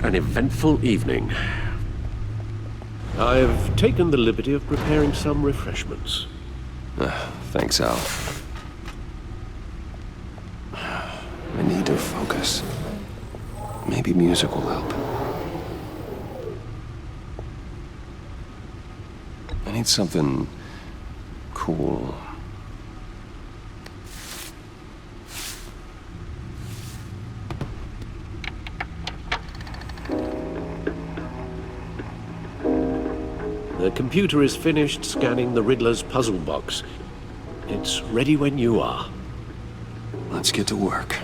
an eventful evening. I've taken the liberty of preparing some refreshments. Thanks, Al. I need to focus. Maybe music will help. I need something cool. The computer is finished scanning the Riddler's puzzle box. It's ready when you are. Let's get to work.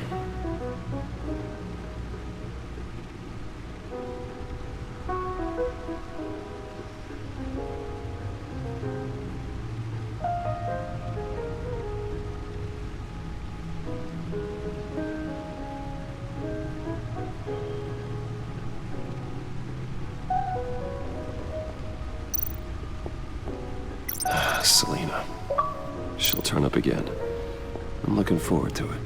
Selena. She'll turn up again. I'm looking forward to it.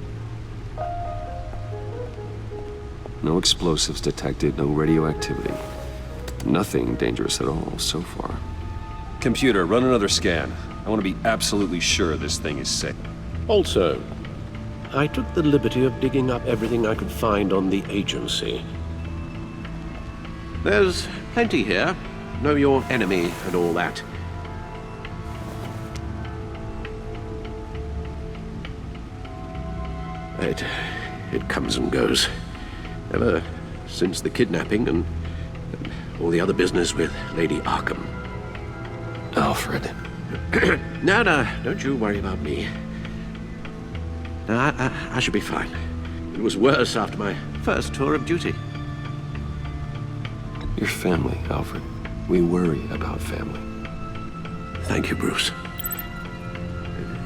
No explosives detected, no radioactivity. Nothing dangerous at all so far. Computer, run another scan. I want to be absolutely sure this thing is safe. Also, I took the liberty of digging up everything I could find on the agency. There's plenty here. Know your enemy and all that. It comes and goes. Ever since the kidnapping and all the other business with Lady Arkham. Alfred. No, don't you worry about me. No, I should be fine. It was worse after my first tour of duty. Your family, Alfred. We worry about family. Thank you, Bruce.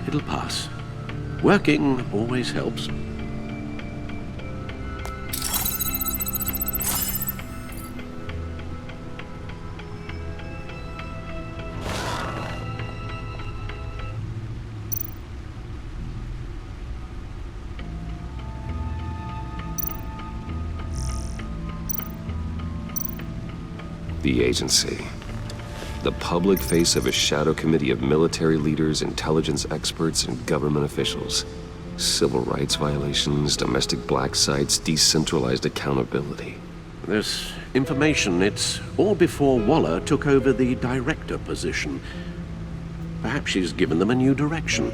It'll pass. Working always helps. The agency. The public face of a shadow committee of military leaders, intelligence experts, and government officials. Civil rights violations, domestic black sites, decentralized accountability. This information, it's all before Waller took over the director position. Perhaps she's given them a new direction.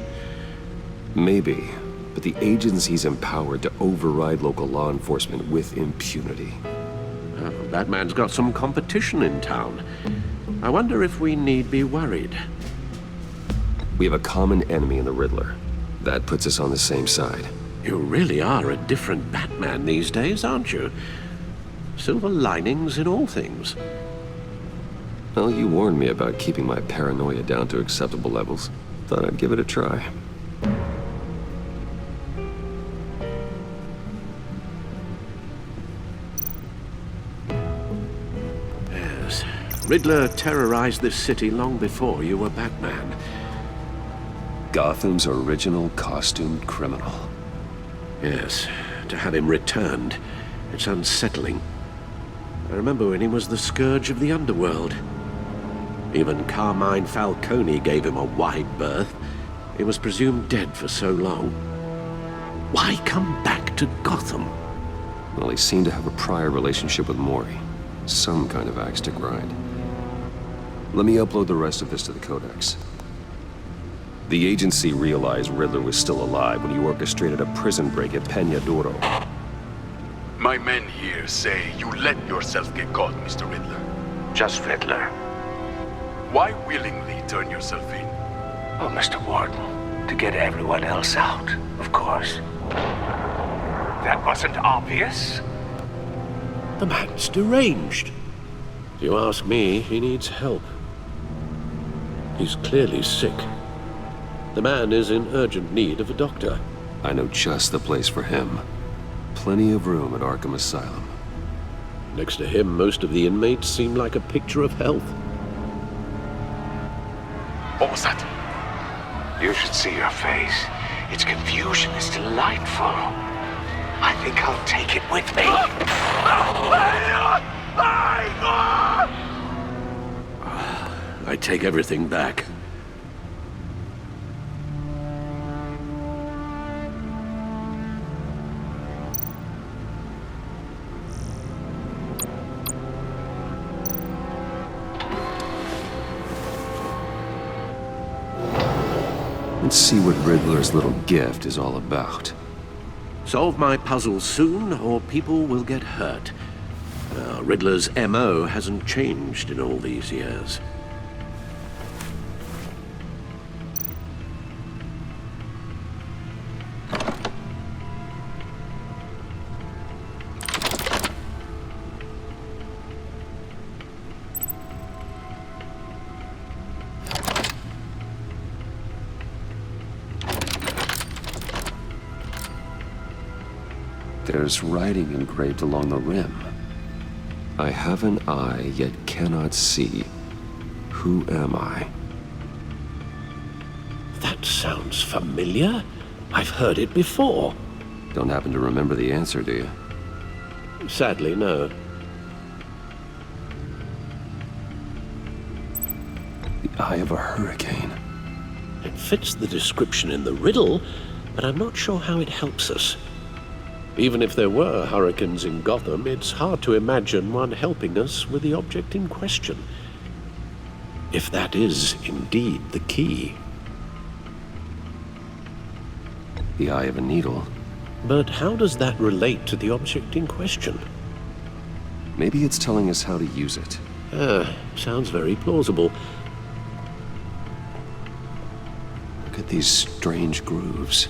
Maybe, but the agency's empowered to override local law enforcement with impunity. That man's got some competition in town. I wonder if we need be worried. We have a common enemy in the Riddler. That puts us on the same side. You really are a different Batman these days, aren't you? Silver linings in all things. Well, you warned me about keeping my paranoia down to acceptable levels. Thought I'd give it a try. Yes. Riddler terrorized this city long before you were Batman. Gotham's original costumed criminal. Yes, to have him returned, it's unsettling. I remember when he was the scourge of the underworld. Even Carmine Falcone gave him a wide berth. He was presumed dead for so long. Why come back to Gotham? Well, he seemed to have a prior relationship with Mori. Some kind of axe to grind. Let me upload the rest of this to the Codex. The agency realized Riddler was still alive when he orchestrated a prison break at Peña Duro. My men here say you let yourself get caught, Mr. Riddler. Just Riddler. Why willingly turn yourself in? Oh, Mr. Warden, to get everyone else out, of course. That wasn't obvious? The man's deranged. If you ask me, he needs help. He's clearly sick. The man is in urgent need of a doctor. I know just the place for him. Plenty of room at Arkham Asylum. Next to him, most of the inmates seem like a picture of health. What was that? You should see your face. Its confusion is delightful. I think I'll take it with me. I take everything back. Let's see what Riddler's little gift is all about. Solve my puzzle soon, or people will get hurt. Riddler's MO hasn't changed in all these years. There's writing engraved along the rim. I have an eye, yet cannot see. Who am I? That sounds familiar. I've heard it before. Don't happen to remember the answer, do you? Sadly, no. The eye of a hurricane. It fits the description in the riddle, but I'm not sure how it helps us. Even if there were hurricanes in Gotham, it's hard to imagine one helping us with the object in question. If that is indeed the key. The eye of a needle. But how does that relate to the object in question? Maybe it's telling us how to use it. Sounds very plausible. Look at these strange grooves.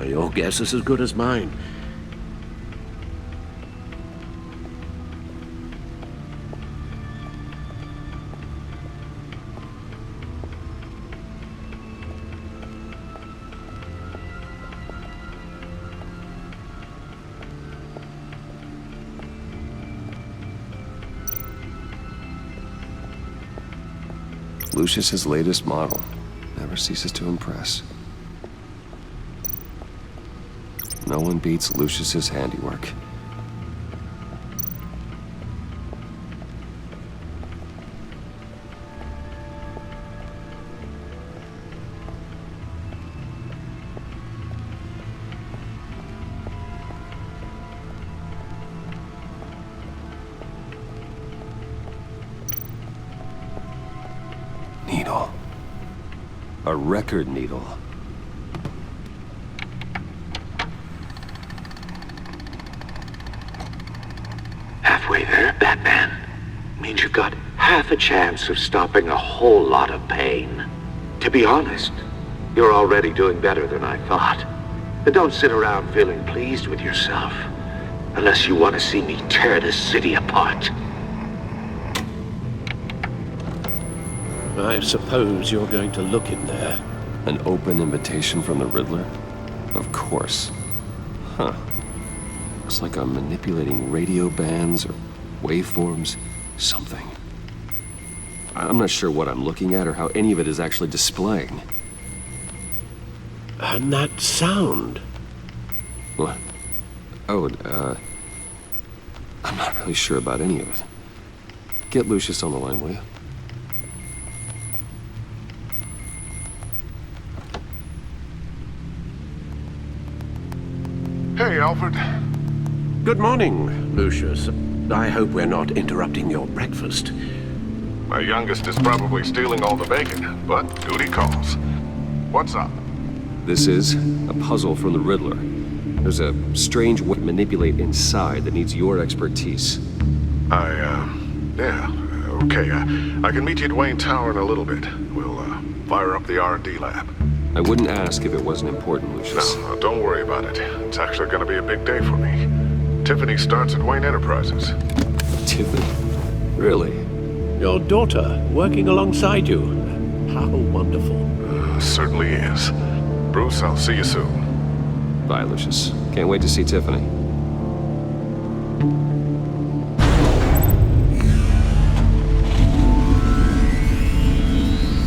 Your guess is as good as mine. Lucius's latest model. Never ceases to impress. No one beats Lucius's handiwork. Needle. A record needle. Halfway there, Batman. Means you've got half a chance of stopping a whole lot of pain. To be honest, you're already doing better than I thought. But don't sit around feeling pleased with yourself. Unless you want to see me tear this city apart. I suppose you're going to look in there. An open invitation from the Riddler? Of course. Huh. Looks like I'm manipulating radio bands or waveforms. Something. I'm not sure what I'm looking at or how any of it is actually displaying. And that sound. What? Oh, I'm not really sure about any of it. Get Lucius on the line, will you? Hey, Alfred. Good morning, Lucius. I hope we're not interrupting your breakfast. My youngest is probably stealing all the bacon, but duty calls. What's up? This is a puzzle from the Riddler. There's a strange way to manipulate inside that needs your expertise. Yeah, okay. I can meet you at Wayne Tower in a little bit. We'll, fire up the R&D lab. I wouldn't ask if it wasn't important, Lucius. No, don't worry about it. It's actually gonna be a big day for me. Tiffany starts at Wayne Enterprises. Tiffany? Really? Your daughter working alongside you. How wonderful. Certainly is. Bruce, I'll see you soon. Bye, Lucius. Can't wait to see Tiffany.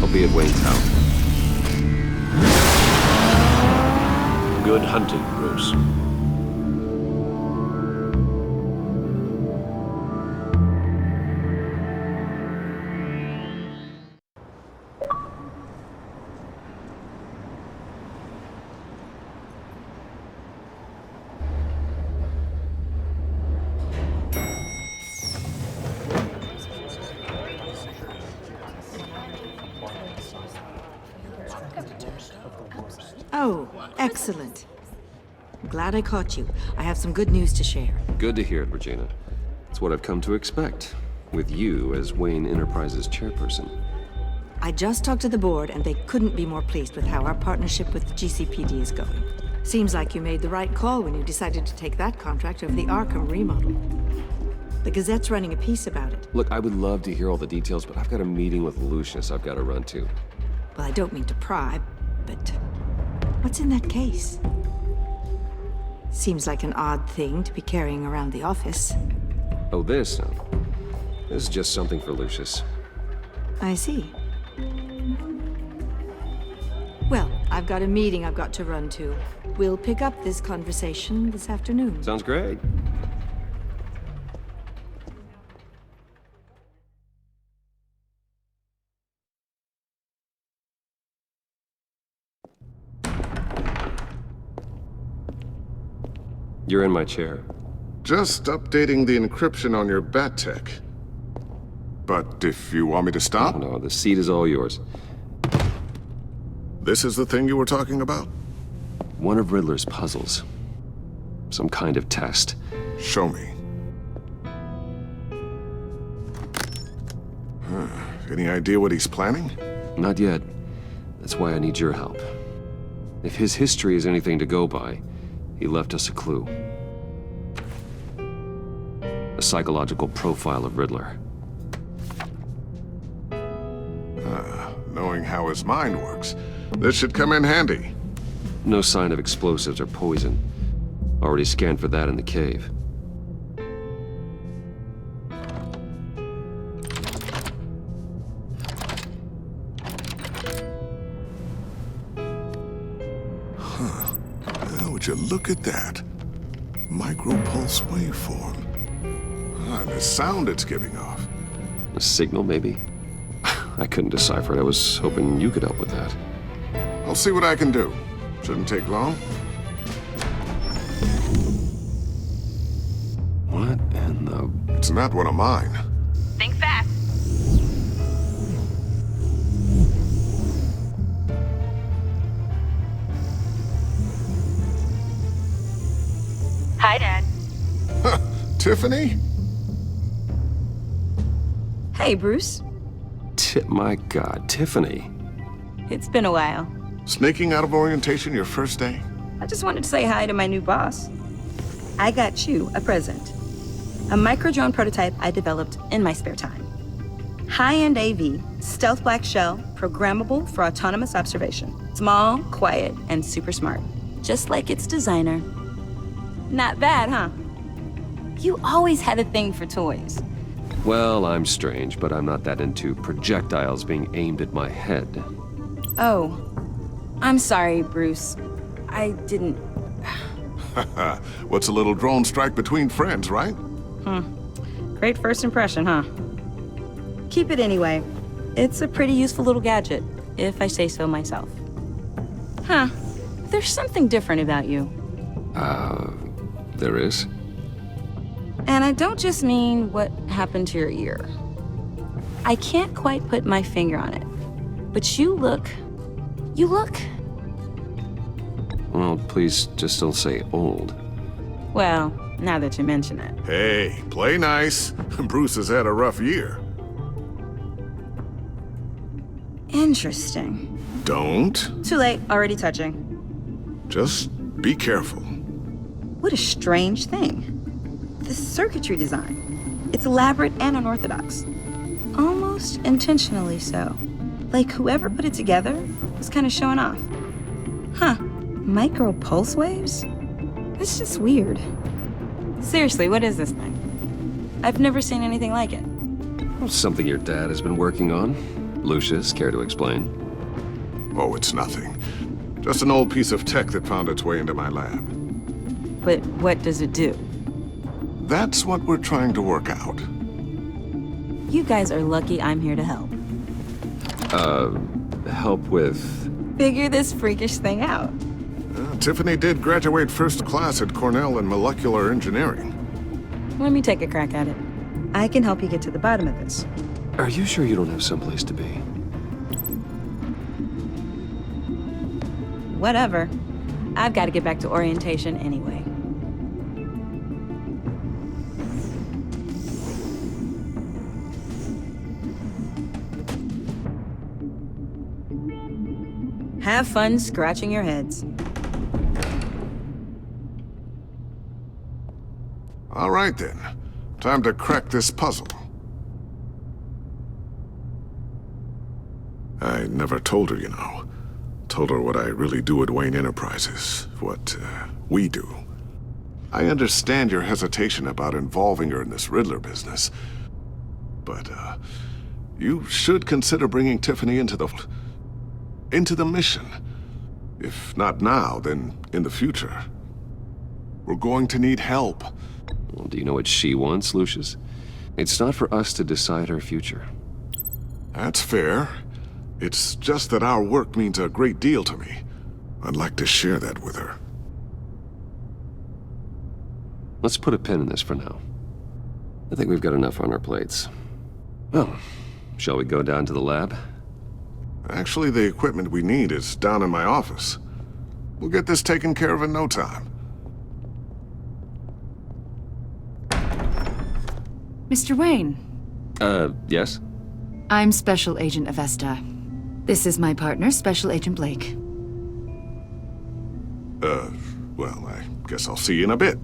I'll be at Wayne Tower. Good hunting, Bruce. Oh, excellent. I'm glad I caught you. I have some good news to share. Good to hear it, Regina. It's what I've come to expect, with you as Wayne Enterprises chairperson. I just talked to the board, and they couldn't be more pleased with how our partnership with the GCPD is going. Seems like you made the right call when you decided to take that contract over the Arkham remodel. The Gazette's running a piece about it. Look, I would love to hear all the details, but I've got a meeting with Lucius I've got to run to. Well, I don't mean to pry, but what's in that case? Seems like an odd thing to be carrying around the office. Oh, this? No. This is just something for Lucius. I see. Well, I've got a meeting I've got to run to. We'll pick up this conversation this afternoon. Sounds great. You're in my chair. Just updating the encryption on your bat tech. But if you want me to stop, No, the seat is all yours. this is the thing you were talking about? One of Riddler's puzzles. Some kind of test. Show me. Any idea what he's planning? Not yet. That's why I need your help. If his history is anything to go by, he left us a clue. A psychological profile of Riddler. Knowing how his mind works, this should come in handy. No sign of explosives or poison. Already scanned for that in the cave. Would you look at that? Micropulse waveform. And the sound it's giving off. A signal, maybe? I couldn't decipher it. I was hoping you could help with that. I'll see what I can do. Shouldn't take long. What in the... It's not one of mine. Think fast. Hi, Dad. Tiffany? Hey, Bruce. My God, Tiffany. It's been a while. Sneaking out of orientation your first day? I just wanted to say hi to my new boss. I got you a present. A micro-drone prototype I developed in my spare time. High-end AV, stealth black shell, programmable for autonomous observation. Small, quiet, and super smart. Just like its designer. Not bad, huh? You always had a thing for toys. Well, I'm strange, but I'm not that into projectiles being aimed at my head. Oh, I'm sorry, Bruce. I didn't... What's a little drone strike between friends, right? Great first impression, huh? Keep it anyway. It's a pretty useful little gadget, if I say so myself. Huh. There's something different about you. There is? And I don't just mean what happened to your ear. I can't quite put my finger on it. But you look... Well, please just don't say old. Well, now that you mention it. Hey, play nice. Bruce has had a rough year. Interesting. Don't. Too late, already touching. Just be careful. What a strange thing. The circuitry design. It's elaborate and unorthodox. Almost intentionally so. Like whoever put it together was kind of showing off. Huh. Micro pulse waves? That's just weird. Seriously, what is this thing? I've never seen anything like it. Well, something your dad has been working on. Lucius, care to explain? Oh, it's nothing. Just an old piece of tech that found its way into my lab. But what does it do? That's what we're trying to work out. You guys are lucky I'm here to help. Help with... Figure this freakish thing out. Tiffany did graduate first class at Cornell in molecular engineering. Let me take a crack at it. I can help you get to the bottom of this. Are you sure you don't have someplace to be? Whatever. I've got to get back to orientation anyway. Have fun scratching your heads. All right then. Time to crack this puzzle. I never told her, you know. Told her what I really do at Wayne Enterprises. What, we do. I understand your hesitation about involving her in this Riddler business. But, you should consider bringing Tiffany into the mission. If not now, then in the future. We're going to need help. Well, do you know what she wants, Lucius? It's not for us to decide her future. That's fair. It's just that our work means a great deal to me. I'd like to share that with her. Let's put a pin in this for now. I think we've got enough on our plates. Well, shall we go down to the lab? Actually, the equipment we need is down in my office. We'll get this taken care of in no time. Mr. Wayne. Yes? I'm Special Agent Avesta. This is my partner, Special Agent Blake. Well, I guess I'll see you in a bit.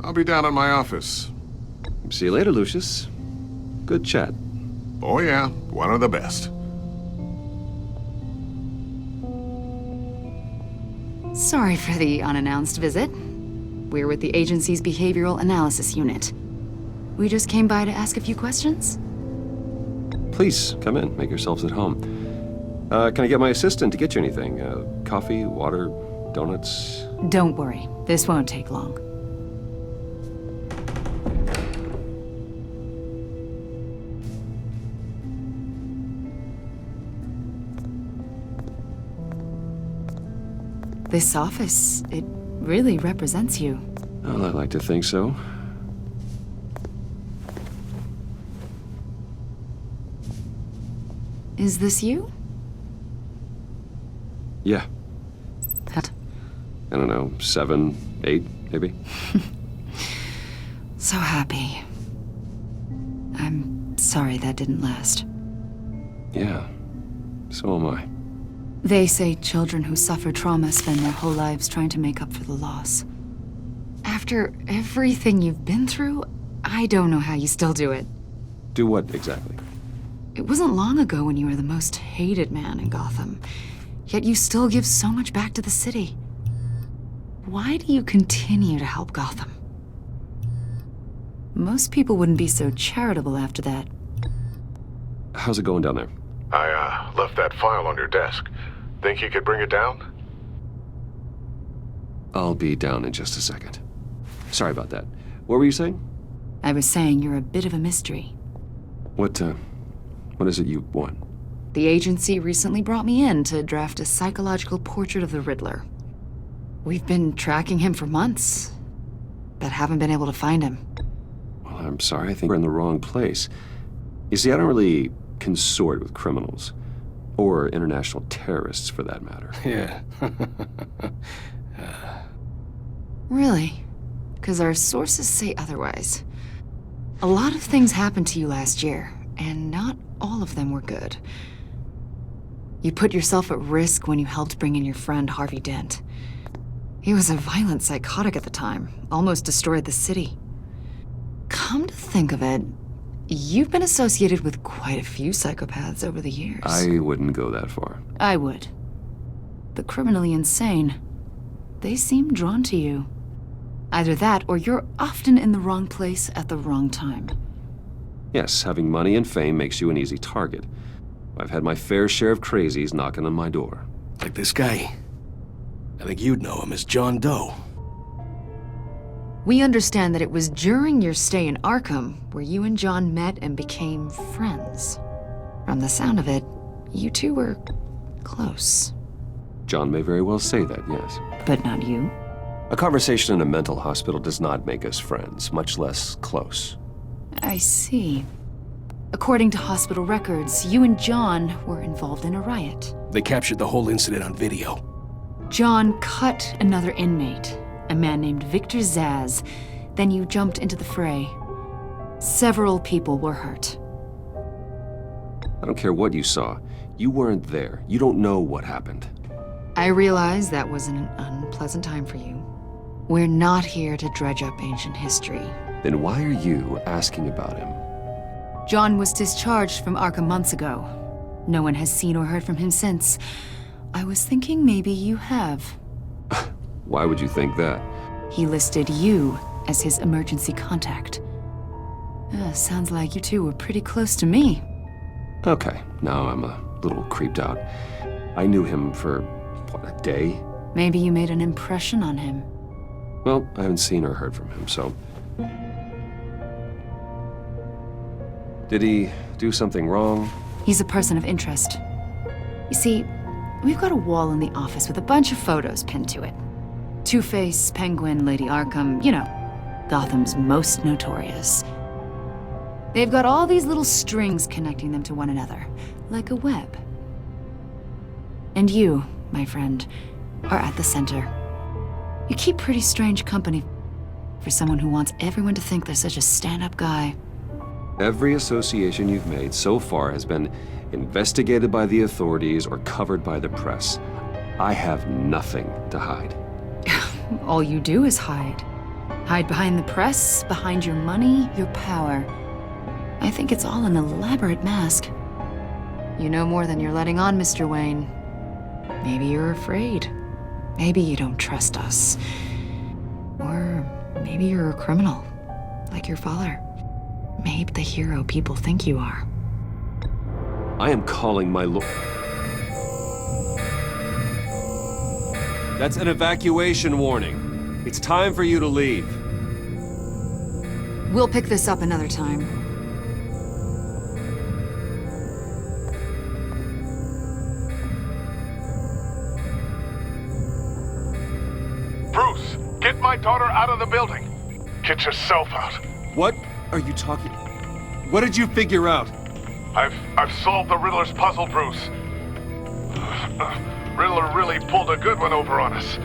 I'll be down in my office. See you later, Lucius. Good chat. Oh yeah, one of the best. Sorry for the unannounced visit. We're with the agency's Behavioral Analysis Unit. We just came by to ask a few questions. Please, come in. Make yourselves at home. Can I get my assistant to get you anything? Coffee, water, donuts? Don't worry, this won't take long. This office, it really represents you. Well, I'd like to think so. Is this you? Yeah. That. I don't know, 7, 8, maybe? So happy. I'm sorry that didn't last. Yeah, so am I. They say children who suffer trauma spend their whole lives trying to make up for the loss. After everything you've been through, I don't know how you still do it. Do what exactly? It wasn't long ago when you were the most hated man in Gotham, yet you still give so much back to the city. Why do you continue to help Gotham? Most people wouldn't be so charitable after that. How's it going down there? I, left that file on your desk. Think you could bring it down? I'll be down in just a second. Sorry about that. What were you saying? I was saying you're a bit of a mystery. What is it you want? The agency recently brought me in to draft a psychological portrait of the Riddler. We've been tracking him for months, but haven't been able to find him. Well, I'm sorry, I think we're in the wrong place. You see, I don't really consort with criminals. Or international terrorists, for that matter. Yeah. Really? Because our sources say otherwise. A lot of things happened to you last year, and not all of them were good. You put yourself at risk when you helped bring in your friend Harvey Dent. He was a violent psychotic at the time, almost destroyed the city. Come to think of it, you've been associated with quite a few psychopaths over the years. I wouldn't go that far. I would. The criminally insane, they seem drawn to you. Either that, or you're often in the wrong place at the wrong time. Yes, having money and fame makes you an easy target. I've had my fair share of crazies knocking on my door. Like this guy. I think you'd know him as John Doe. We understand that it was during your stay in Arkham where you and John met and became friends. From the sound of it, you two were close. John may very well say that, yes. But not you. A conversation in a mental hospital does not make us friends, much less close. I see. According to hospital records, you and John were involved in a riot. They captured the whole incident on video. John cut another inmate, a man named Victor Zaz. Then you jumped into the fray. Several people were hurt. I don't care what you saw. You weren't there. You don't know what happened. I realize that was an unpleasant time for you. We're not here to dredge up ancient history. Then why are you asking about him? John was discharged from Arkham months ago. No one has seen or heard from him since. I was thinking maybe you have. Why would you think that? He listed you as his emergency contact. Sounds like you two were pretty close to me. Okay, now I'm a little creeped out. I knew him for, what, a day? Maybe you made an impression on him. Well, I haven't seen or heard from him, so... Did he do something wrong? He's a person of interest. You see, we've got a wall in the office with a bunch of photos pinned to it. Two-Face, Penguin, Lady Arkham, you know, Gotham's most notorious. They've got all these little strings connecting them to one another, like a web. And you, my friend, are at the center. You keep pretty strange company for someone who wants everyone to think they're such a stand-up guy. Every association you've made so far has been investigated by the authorities or covered by the press. I have nothing to hide. All you do is hide. Hide behind the press, behind your money, your power. I think it's all an elaborate mask. You know more than you're letting on, Mr. Wayne. Maybe you're afraid. Maybe you don't trust us. Or maybe you're a criminal, like your father. Maybe the hero people think you are. I am calling my That's an evacuation warning. It's time for you to leave. We'll pick this up another time. Bruce, get my daughter out of the building. Get yourself out. What are you talking? What did you figure out? I've solved the Riddler's puzzle, Bruce. Riddler really pulled a good one over on us.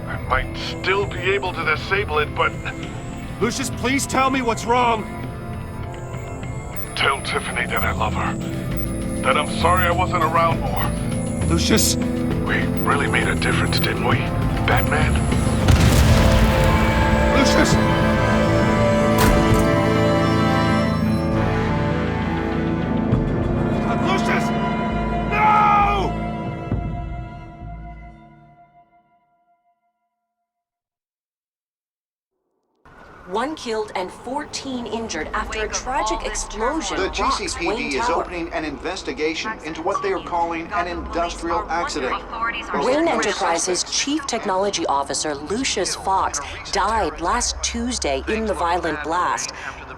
I might still be able to disable it, but... Lucius, please tell me what's wrong. Tell Tiffany that I love her. That I'm sorry I wasn't around more. Lucius! We really made a difference, didn't we, Batman? Lucius! Lucius! No! One killed and 14 injured after a tragic explosion The rocks GCPD Wayne is Tower. opening an investigation into what they are calling an industrial accident. Wayne Enterprises' Chief Technology Officer Lucius Fox died last Tuesday in the violent blast.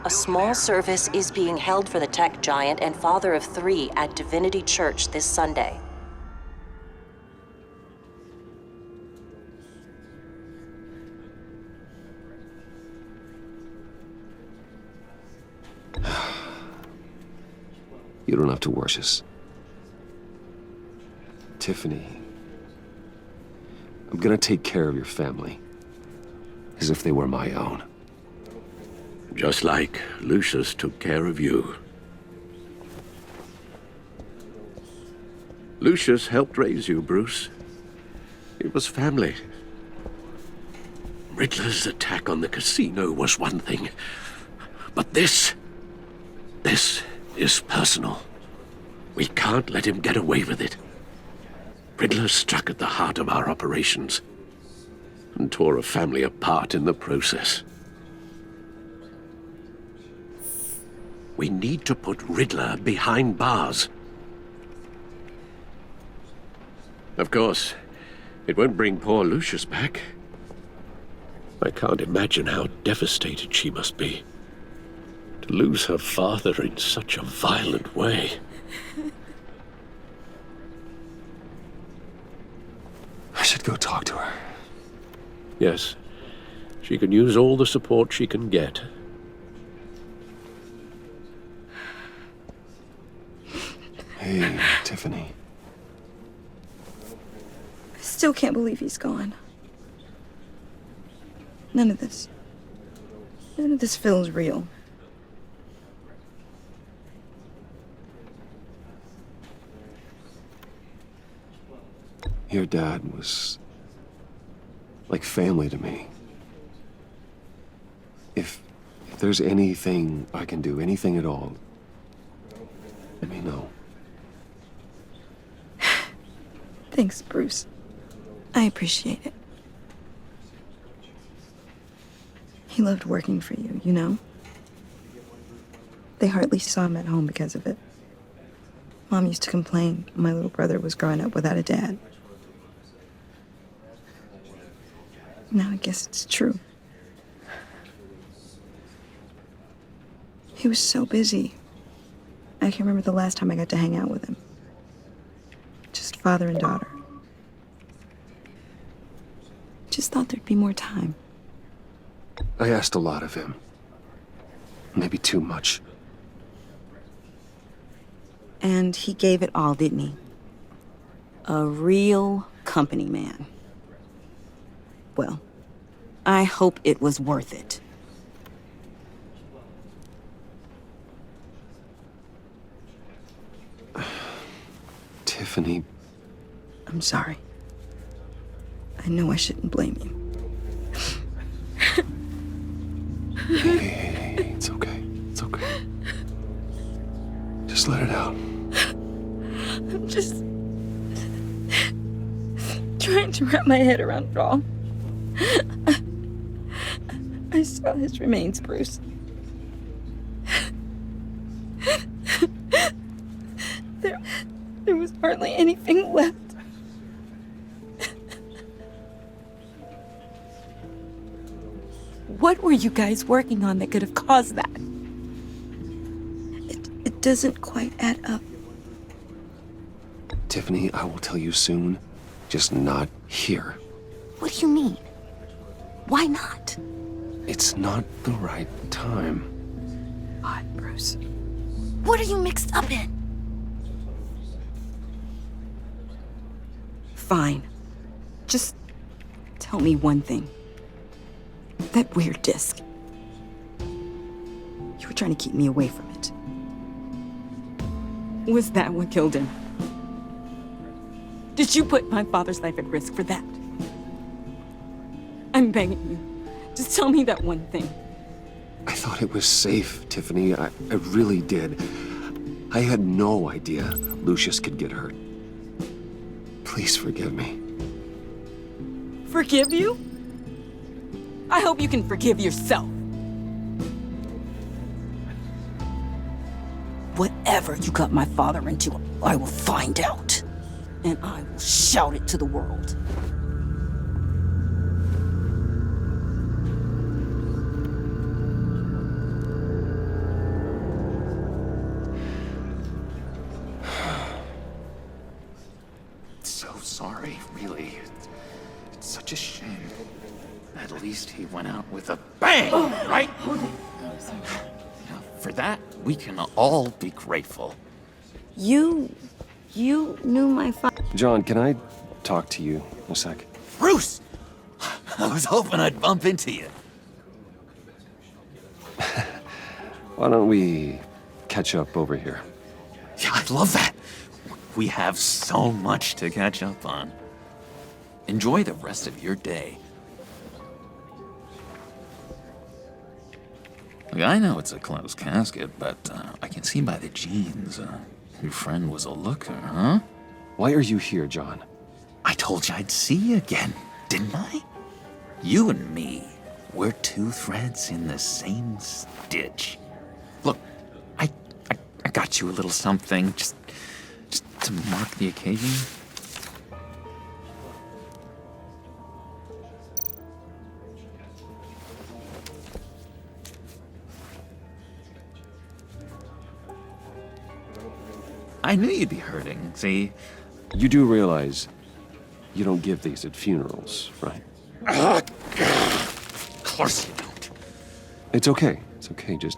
A small service is being held for the tech giant and father of 3 at Divinity Church this Sunday. You don't have to worship us. Tiffany, I'm gonna take care of your family. As if they were my own. Just like Lucius took care of you. Lucius helped raise you, Bruce. It was family. Riddler's attack on the casino was one thing. But this is personal. We can't let him get away with it. Riddler struck at the heart of our operations and tore a family apart in the process. We need to put Riddler behind bars. Of course, It won't bring poor Lucius back. I can't imagine how devastated she must be. To lose her father in such a violent way. I should go talk to her. Yes. She can use all the support she can get. Hey, Tiffany. I still can't believe he's gone. None of this feels real. Your dad was like family to me. If there's anything I can do, anything at all, let me know. Thanks, Bruce. I appreciate it. He loved working for you, you know? They hardly saw him at home because of it. Mom used to complain my little brother was growing up without a dad. Now I guess it's true. He was so busy. I can remember the last time I got to hang out with him. Just father and daughter. Just thought there'd be more time. I asked a lot of him. Maybe too much. And he gave it all, didn't he? A real company man. Well, I hope it was worth it. Tiffany. I'm sorry. I know I shouldn't blame you. Hey, it's okay. It's okay. Just let it out. I'm just trying to wrap my head around it all. I saw his remains, Bruce. There was hardly anything left. What were you guys working on that could have caused that? It doesn't quite add up. Tiffany, I will tell you soon. Just not here. What do you mean? Why not? It's not the right time. God, Bruce. What are you mixed up in? Fine. Just tell me one thing. That weird disc. You were trying to keep me away from it. Was that what killed him? Did you put my father's life at risk for that? I'm begging you. Just tell me that one thing. I thought it was safe, Tiffany. I really did. I had no idea Lucius could get hurt. Please forgive me. Forgive you? I hope you can forgive yourself. Whatever you got my father into, I will find out. And I will shout it to the world. So sorry, really. It's such a shame. At least he went out with a bang, right? Now, for that, we can all be grateful. You knew my father. John, can I talk to you a sec? Bruce! I was hoping I'd bump into you. Why don't we catch up over here? Yeah, I'd love that. We have so much to catch up on. Enjoy the rest of your day. Look, I know it's a closed casket, but I can see by the jeans, your friend was a looker, huh? Why are you here, John? I told you I'd see you again, didn't I? You and me, we're two threads in the same stitch. Look, I got you a little something, just to mark the occasion. I knew you'd be hurting, see? You do realize you don't give these at funerals, right? Of course you don't. It's okay. It's okay. Just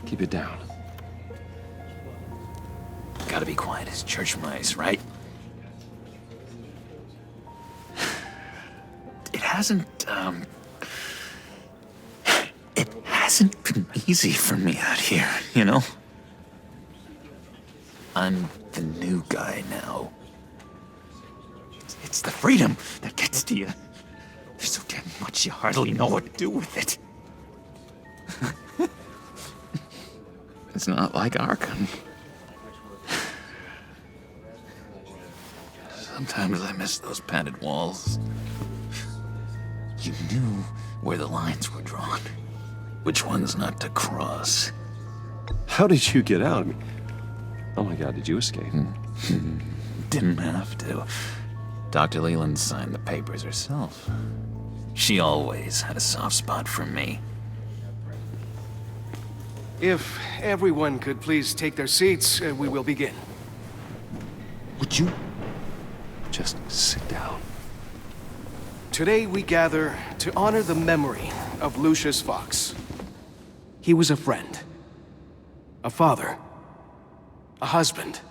keep it down. Gotta be quiet as church mice, right? It hasn't been easy for me out here, you know? I'm the new guy now. It's the freedom that gets to you. There's so damn much you hardly know what to do with it. It's not like Arkham. Sometimes I miss those padded walls. You knew where the lines were drawn. Which ones not to cross. How did you get out? I mean, oh my God, did you escape? Didn't have to. Dr. Leland signed the papers herself. She always had a soft spot for me. If everyone could please take their seats, we will begin. Would you just sit down? Today we gather to honor the memory of Lucius Fox. He was a friend, a father, a husband,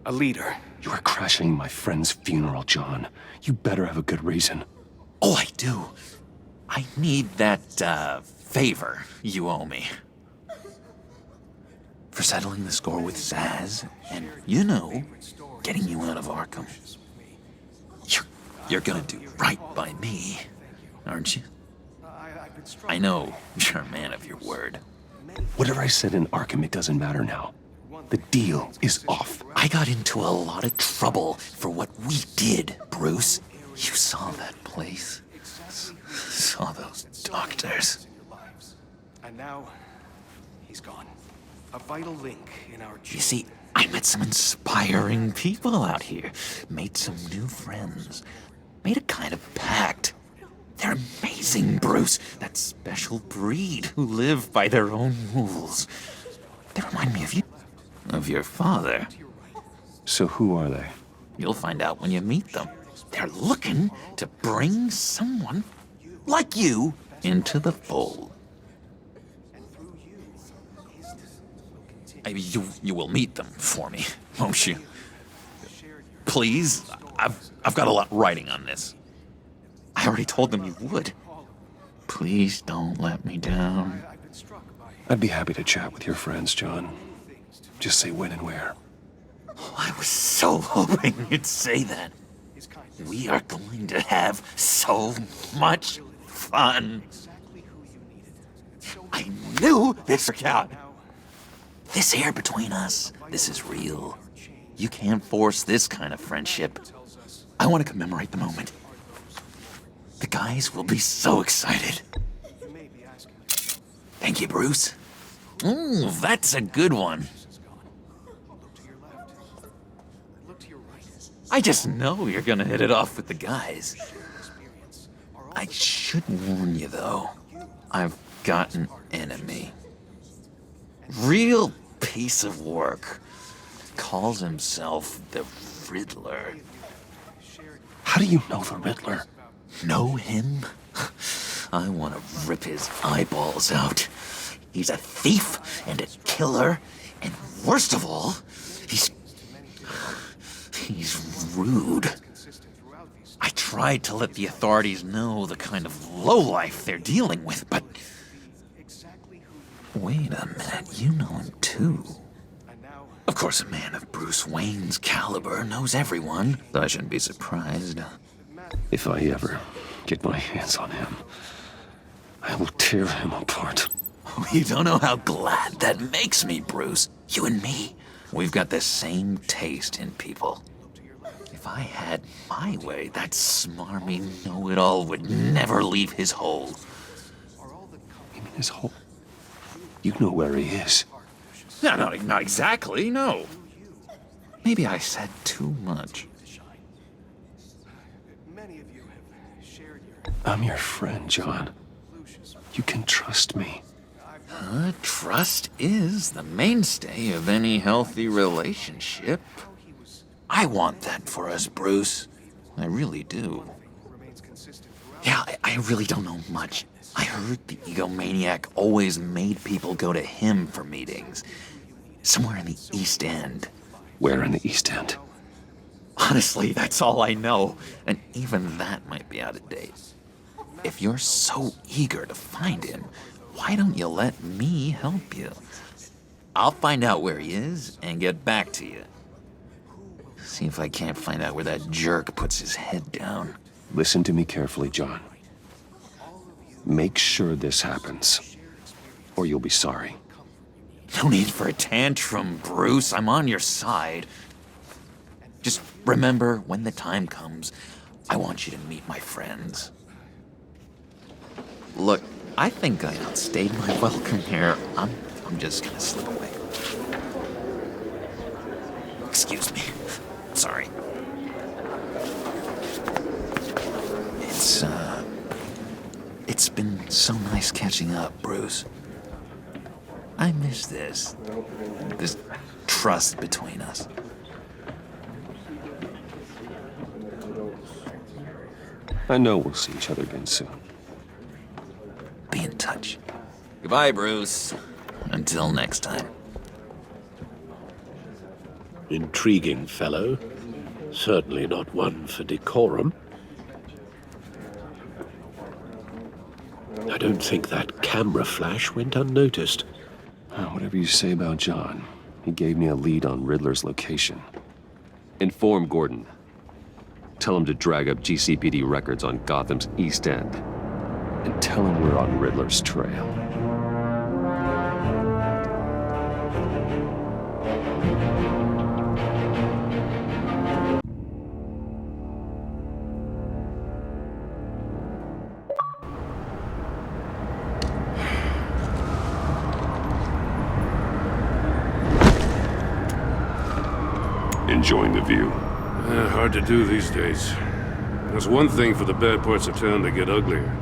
a leader. You are crashing my friend's funeral, John. You better have a good reason. Oh, I do. I need that, favor you owe me. For settling the score with Zaz, and, you know, getting you out of Arkham. You're gonna do right by me, aren't you? I know you're a man of your word. Whatever I said in Arkham, it doesn't matter now. The deal is off. I got into a lot of trouble for what we did, Bruce. You saw that place. Saw those doctors. And now, he's gone. A vital link in our chain. You see, I met some inspiring people out here. Made some new friends. Made a kind of pact. They're amazing, Bruce. That special breed who live by their own rules. They remind me of you. Of your father. So who are they? You'll find out when you meet them. They're looking to bring someone like you into the fold. You will meet them for me, won't you? Please, I've got a lot writing on this. I already told them you would. Please don't let me down. I'd be happy to chat with your friends, John. Just say when and where. Oh, I was so hoping you'd say that. We are going to have so much fun. I knew this would out. This air between us, this is real. You can't force this kind of friendship. I want to commemorate the moment. The guys will be so excited. Thank you, Bruce. Ooh, that's a good one. I just know you're gonna hit it off with the guys. I should warn you, though. I've got an enemy. Real piece of work. Calls himself the Riddler. How do you know the Riddler? Know him? I want to rip his eyeballs out. He's a thief and a killer, and worst of all, he's rude. I tried to let the authorities know the kind of lowlife they're dealing with, but... Wait a minute, you know him too. Of course, a man of Bruce Wayne's caliber knows everyone. I shouldn't be surprised. If I ever get my hands on him, I will tear him apart. You don't know how glad that makes me, Bruce. You and me, we've got the same taste in people. If I had my way, that smarmy know-it-all would never leave his hole. You mean his hole? You know where he is. No, not exactly, no. Maybe I said too much. I'm your friend, John. You can trust me. Trust is the mainstay of any healthy relationship. I want that for us, Bruce. I really do. Yeah, I really don't know much. I heard the egomaniac always made people go to him for meetings. Somewhere in the East End. Where in the East End? Honestly, that's all I know. And even that might be out of date. If you're so eager to find him, why don't you let me help you? I'll find out where he is and get back to you. See if I can't find out where that jerk puts his head down. Listen to me carefully, John. Make sure this happens, or you'll be sorry. No need for a tantrum, Bruce. I'm on your side. Just remember, when the time comes, I want you to meet my friends. Look, I think I outstayed my welcome here. I'm just gonna slip away. Excuse me. Sorry. It's been so nice catching up, Bruce. I miss this trust between us. I know we'll see each other again soon. Be in touch. Goodbye, Bruce. Until next time. Intriguing fellow. Certainly not one for decorum. I don't think that camera flash went unnoticed. Whatever you say about John, he gave me a lead on Riddler's location. Inform Gordon. Tell him to drag up GCPD records on Gotham's East End. And tell him we're on Riddler's trail. Enjoying the view. Hard to do these days. There's one thing for the bad parts of town to get uglier.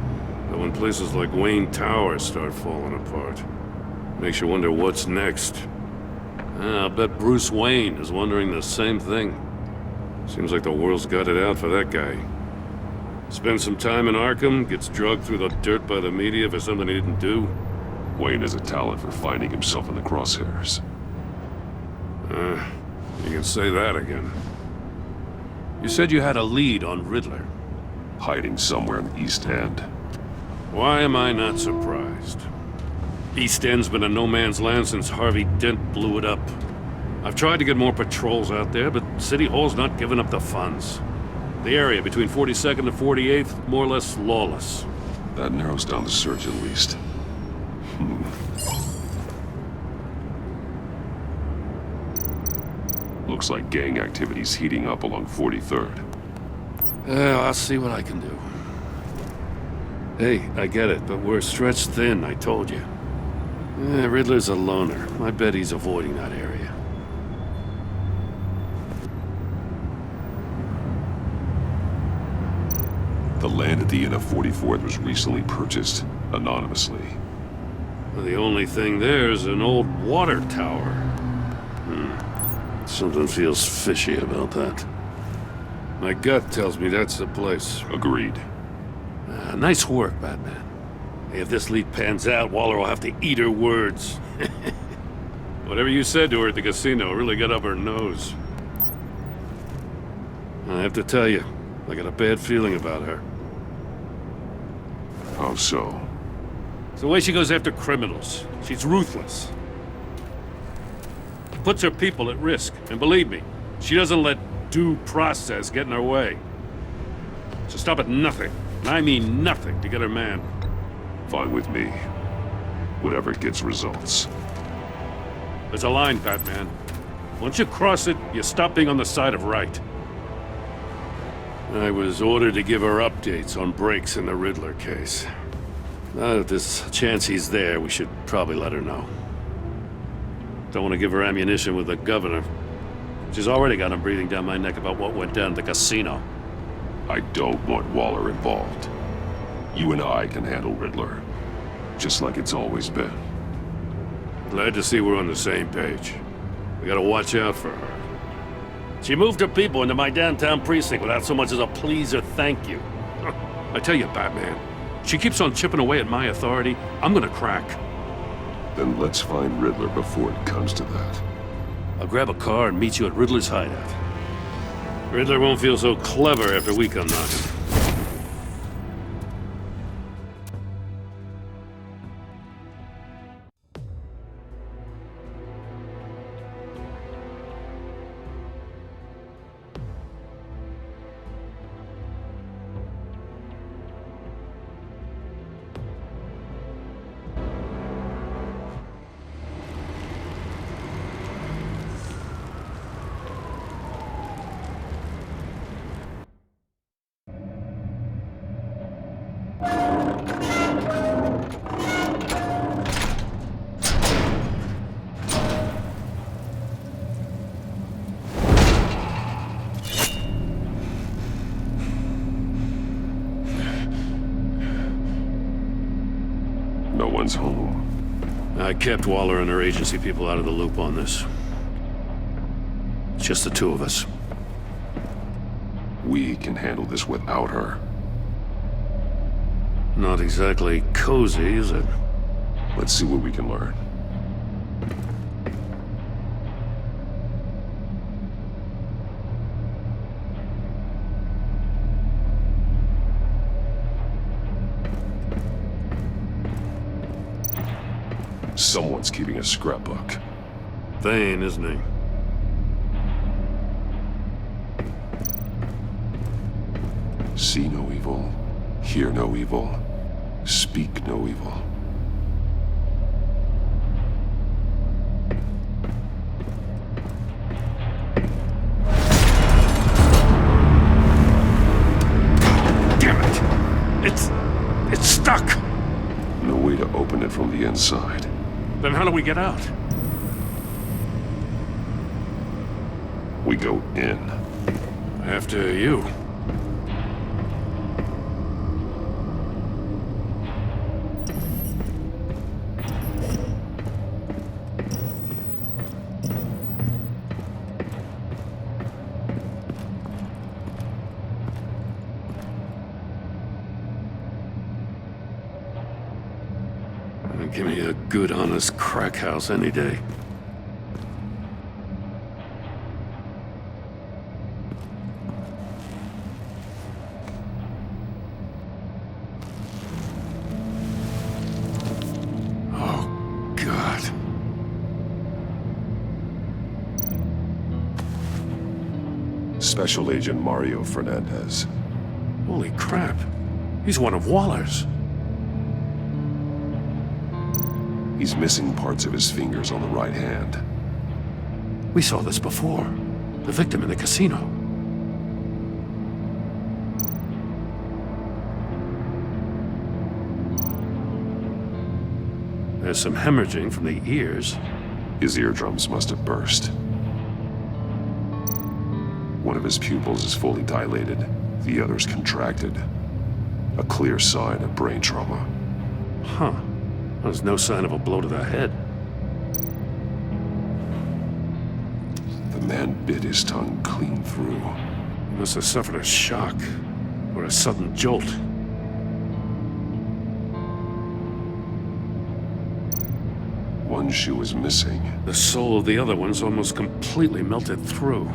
But when places like Wayne Tower start falling apart, makes you wonder what's next. I'll bet Bruce Wayne is wondering the same thing. Seems like the world's got it out for that guy. Spends some time in Arkham, gets drugged through the dirt by the media for something he didn't do. Wayne has a talent for finding himself in the crosshairs. You can say that again. You said you had a lead on Riddler. Hiding somewhere in the East End. Why am I not surprised? East End's been a no-man's land since Harvey Dent blew it up. I've tried to get more patrols out there, but City Hall's not giving up the funds. The area between 42nd and 48th, more or less lawless. That narrows down the search at least. Looks like gang activity's heating up along 43rd. I'll see what I can do. Hey, I get it, but we're stretched thin, I told you. Riddler's a loner. I bet he's avoiding that area. The land at the end of 44th was recently purchased, anonymously. Well, the only thing there is an old water tower. Something feels fishy about that. My gut tells me that's the place. Agreed. Nice work, Batman. Hey, if this lead pans out, Waller will have to eat her words. Whatever you said to her at the casino really got up her nose. I have to tell you, I got a bad feeling about her. How so? It's the way she goes after criminals. She's ruthless. Puts her people at risk. And believe me, she doesn't let due process get in her way. So stop at nothing, and I mean nothing, to get her man. Fine with me. Whatever gets results. There's a line, Batman. Once you cross it, you stop being on the side of right. I was ordered to give her updates on breaks in the Riddler case. Now that there's a chance he's there, we should probably let her know. Don't want to give her ammunition with the governor. She's already got him breathing down my neck about what went down at the casino. I don't want Waller involved. You and I can handle Riddler, just like it's always been. Glad to see we're on the same page. We gotta watch out for her. She moved her people into my downtown precinct without so much as a please or thank you. I tell you, Batman, she keeps on chipping away at my authority, I'm gonna crack. Then let's find Riddler before it comes to that. I'll grab a car and meet you at Riddler's hideout. Riddler won't feel so clever after we come knocking. No one's home. I kept Waller and her agency people out of the loop on this. It's just the two of us. We can handle this without her. Not exactly cozy, is it? Let's see what we can learn. Someone's keeping a scrapbook. Vane, isn't he? See no evil, hear no evil, speak no evil. Damn it! It's stuck! No way to open it from the inside. Then how do we get out? We go in. After you. Give me a good, honest crack house any day. Oh, God. Special Agent Mario Fernandez. Holy crap. He's one of Waller's. He's missing parts of his fingers on the right hand. We saw this before. The victim in the casino. There's some hemorrhaging from the ears. His eardrums must have burst. One of his pupils is fully dilated, the other's contracted. A clear sign of brain trauma. Huh. There's no sign of a blow to the head. The man bit his tongue clean through. He must have suffered a shock, or a sudden jolt. One shoe is missing. The sole of the other one's almost completely melted through.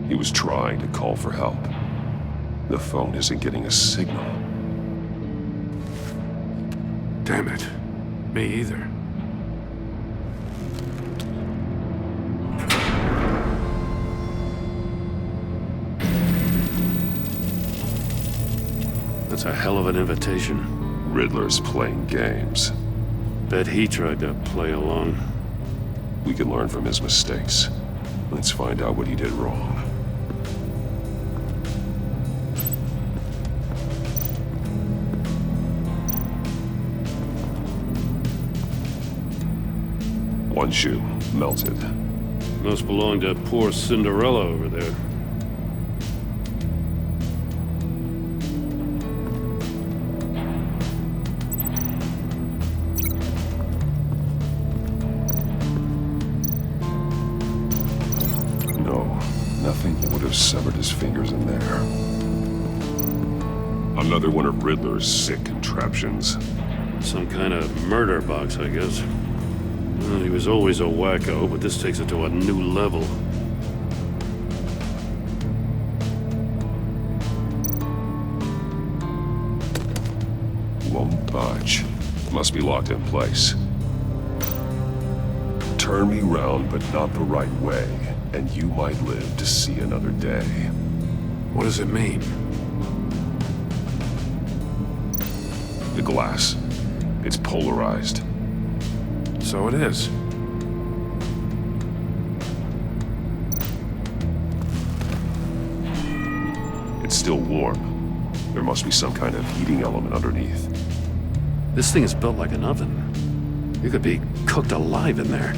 He was trying to call for help. The phone isn't getting a signal. Damn it. Me either. That's a hell of an invitation. Riddler's playing games. Bet he tried to play along. We can learn from his mistakes. Let's find out what he did wrong. One shoe, melted. Must belong to poor Cinderella over there. nothing would have severed his fingers in there. Another one of Riddler's sick contraptions. Some kind of murder box, I guess. Well, he was always a wacko, but this takes it to a new level. Won't budge. Must be locked in place. Turn me round, but not the right way, and you might live to see another day. What does it mean? The glass. It's polarized. So it is. It's still warm. There must be some kind of heating element underneath. This thing is built like an oven. You could be cooked alive in there.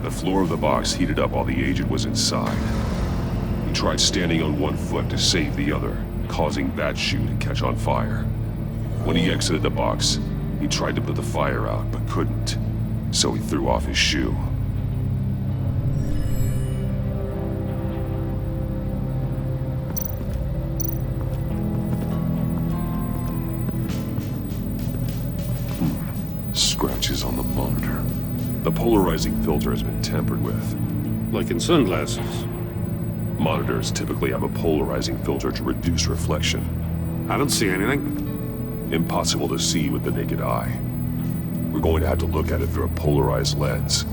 The floor of the box heated up while the agent was inside. He tried standing on one foot to save the other, causing that shoe to catch on fire. When he exited the box, he tried to put the fire out, but couldn't. So he threw off his shoe. Scratches on the monitor. The polarizing filter has been tampered with. Like in sunglasses. Monitors typically have a polarizing filter to reduce reflection. I don't see anything. Impossible to see with the naked eye. We're going to have to look at it through a polarized lens.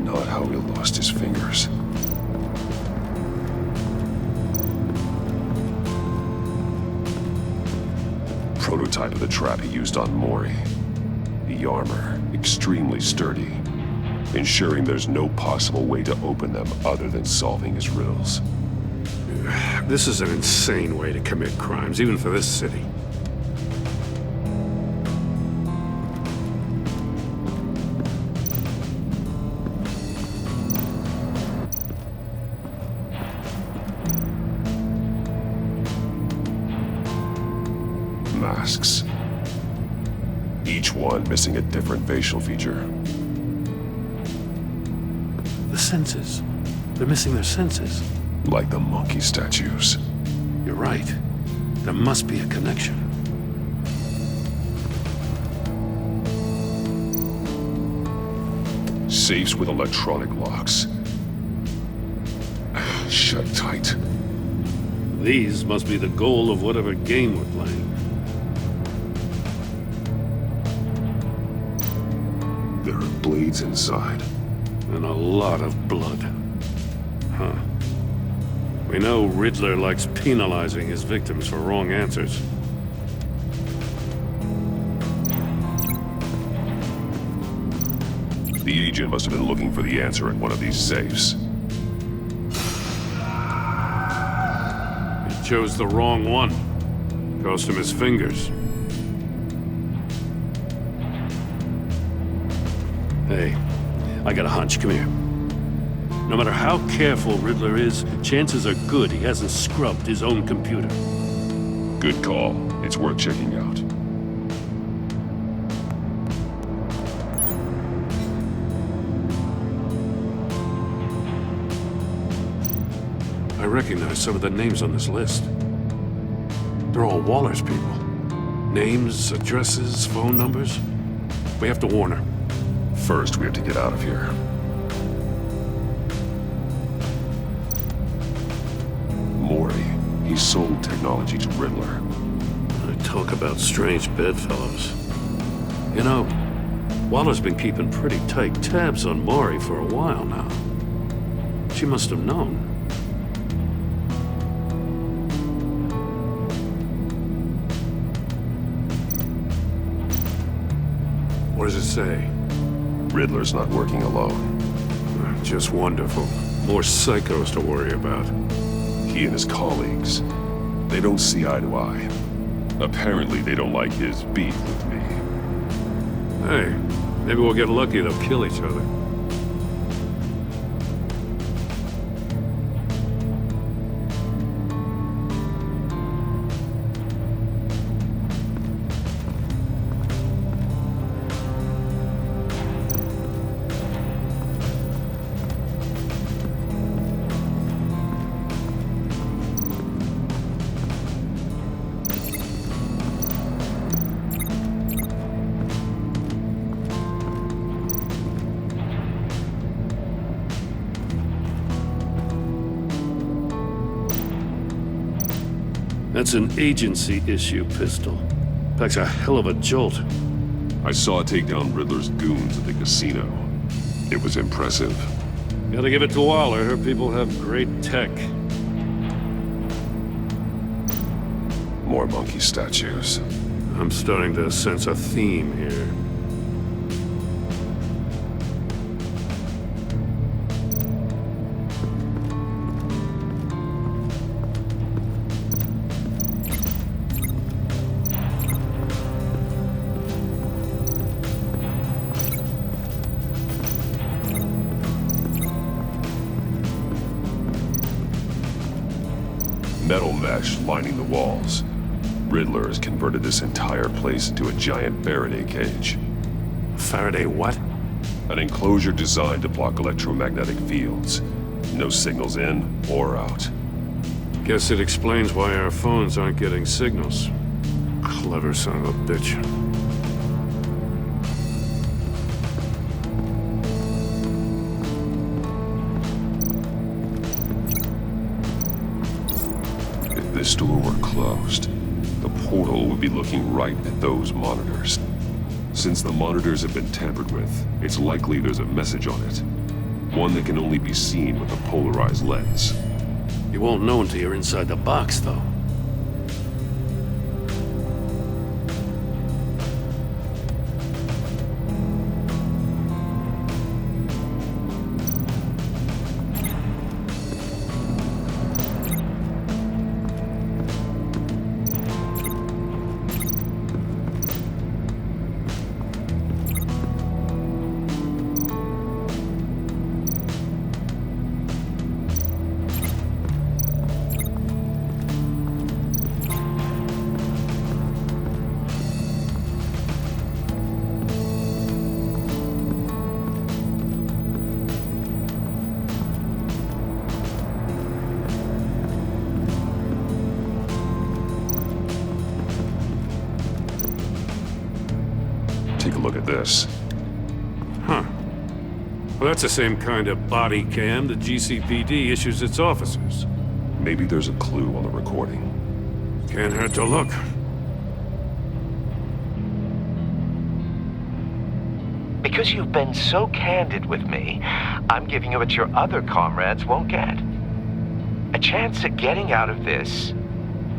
Not how he lost his fingers. Prototype of the trap he used on Mori. The armor, extremely sturdy, ensuring there's no possible way to open them other than solving his riddles. This is an insane way to commit crimes, even for this city. Masks. Each one missing a different facial feature. The senses. They're missing their senses. Like the monkey statues. You're right. There must be a connection. Safes with electronic locks. Shut tight. These must be the goal of whatever game we're playing. There are blades inside. And a lot of blood. Huh. We know Riddler likes penalizing his victims for wrong answers. The agent must have been looking for the answer in one of these safes. He chose the wrong one. Cost him his fingers. Hey, I got a hunch. Come here. No matter how careful Riddler is, chances are good he hasn't scrubbed his own computer. Good call. It's worth checking out. I recognize some of the names on this list. They're all Waller's people. Names, addresses, phone numbers. We have to warn her. First, we have to get out of here. Mori. He sold technology to Riddler. Talk about strange bedfellows. You know, Waller's been keeping pretty tight tabs on Mori for a while now. She must have known. What does it say? Riddler's not working alone. Just wonderful. More psychos to worry about. He and his colleagues, they don't see eye to eye. Apparently, they don't like his beef with me. Hey, Maybe we'll get lucky, they'll kill each other. That's an agency issue pistol. Packs a hell of a jolt. I saw it take down Riddler's goons at the casino. It was impressive. Gotta give it to Waller. Her people have great tech. More monkey statues. I'm starting to sense a theme here. Metal mesh lining the walls. Riddler has converted this entire place into a giant Faraday cage. Faraday what? An enclosure designed to block electromagnetic fields. No signals in or out. Guess it explains why our phones aren't getting signals. Clever son of a bitch. If this door were closed, the portal would be looking right at those monitors. Since the monitors have been tampered with, it's likely there's a message on it. One that can only be seen with a polarized lens. You won't know until you're inside the box, though. Take a look at this. Huh. Well, that's the same kind of body cam the GCPD issues its officers. Maybe there's a clue on the recording. Can't hurt to look. Because you've been so candid with me, I'm giving you what your other comrades won't get. A chance at getting out of this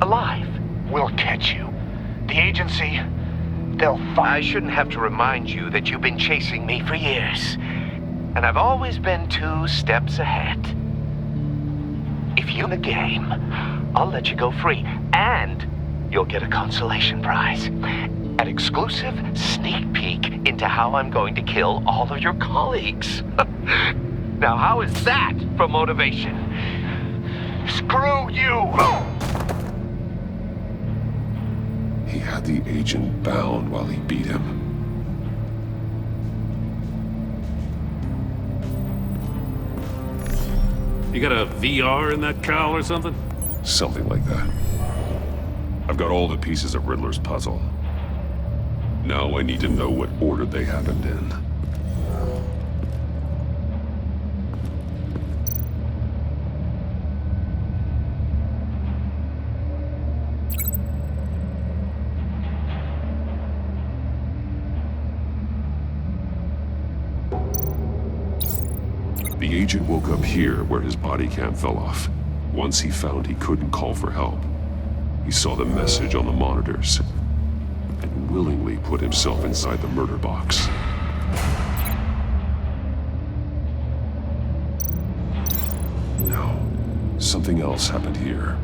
alive. We'll catch you. The agency, they'll find... I shouldn't have to remind you that you've been chasing me for years. And I've always been 2 steps ahead. If you win the game, I'll let you go free. And you'll get a consolation prize. An exclusive sneak peek into how I'm going to kill all of your colleagues. Now, how is that for motivation? Screw you! He had the agent bound while he beat him. You got a VR in that cowl or something? Something like that. I've got all the pieces of Riddler's puzzle. Now I need to know what order they happened in. The agent woke up here where his body cam fell off. Once he found he couldn't call for help, he saw the message on the monitors and willingly put himself inside the murder box. No, something else happened here.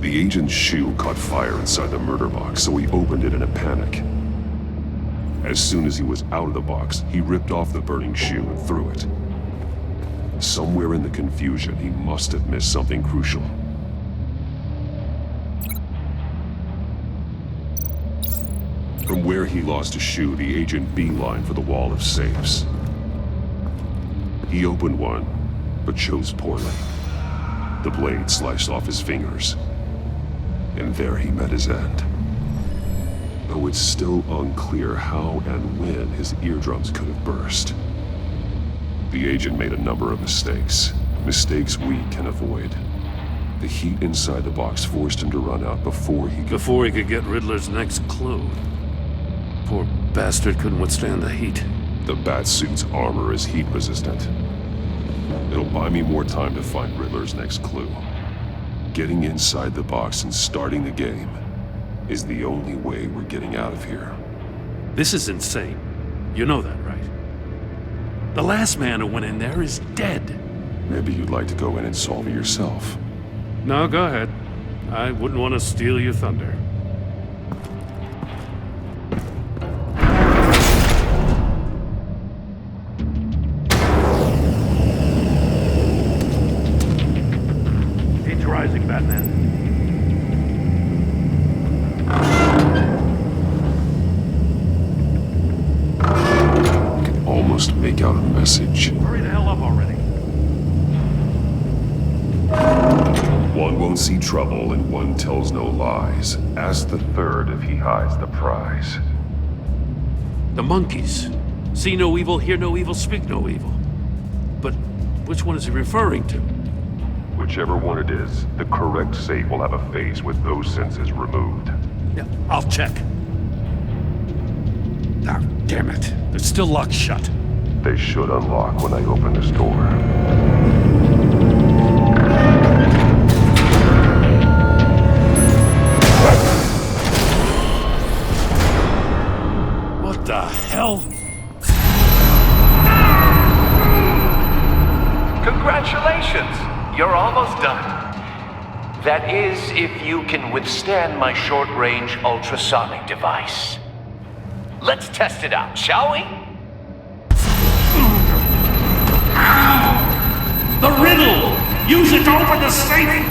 The agent's shoe caught fire inside the murder box, so he opened it in a panic. As soon as he was out of the box, he ripped off the burning shoe and threw it. Somewhere in the confusion, he must have missed something crucial. From where he lost a shoe, the agent beelined for the wall of safes. He opened one, but chose poorly. The blade sliced off his fingers, and there he met his end. Though it's still unclear how and when his eardrums could have burst. The agent made a number of mistakes. Mistakes we can avoid. The heat inside the box forced him to run out before he could get Riddler's next clue. Poor bastard couldn't withstand the heat. The Batsuit's armor is heat resistant. It'll buy me more time to find Riddler's next clue. Getting inside the box and starting the game is the only way we're getting out of here. This is insane. You know that, right? The last man who went in there is dead. Maybe you'd like to go in and solve it yourself. No, go ahead. I wouldn't want to steal your thunder. Heat's rising, Batman. Almost make out a message. Hurry the hell up already. One won't see trouble and one tells no lies. Ask the third if he hides the prize. The monkeys. See no evil, hear no evil, speak no evil. But which one is he referring to? Whichever one it is, the correct safe will have a face with those senses removed. Yeah, I'll check. Ah, damn it. They're still locked shut. They should unlock when I open this door. What the hell? Congratulations! You're almost done. That is, if you can withstand my short-range ultrasonic device. Let's test it out, shall we? The riddle! Use it to open the safe!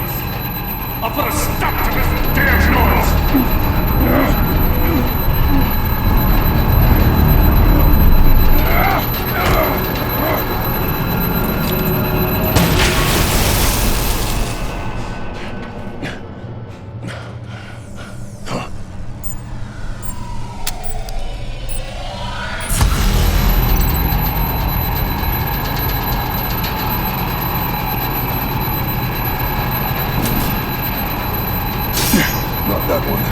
I'll put a stop to this damn noise! Not that one.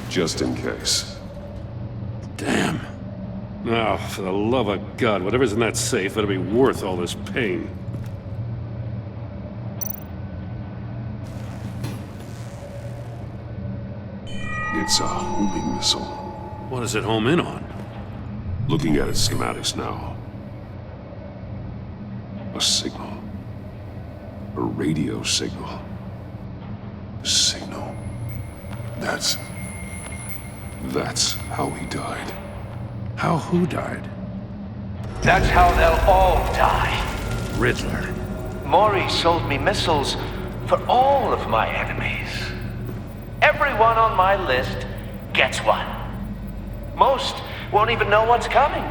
Just in case. Damn. Oh, for the love of God, whatever's in that safe better be worth all this pain. It's a homing missile. What does it home in on? Looking at its schematics now. A signal. A radio signal. A signal. That's how he died. How who died? That's how they'll all die. Riddler. Maury sold me missiles for all of my enemies. Everyone on my list gets one. Most won't even know what's coming.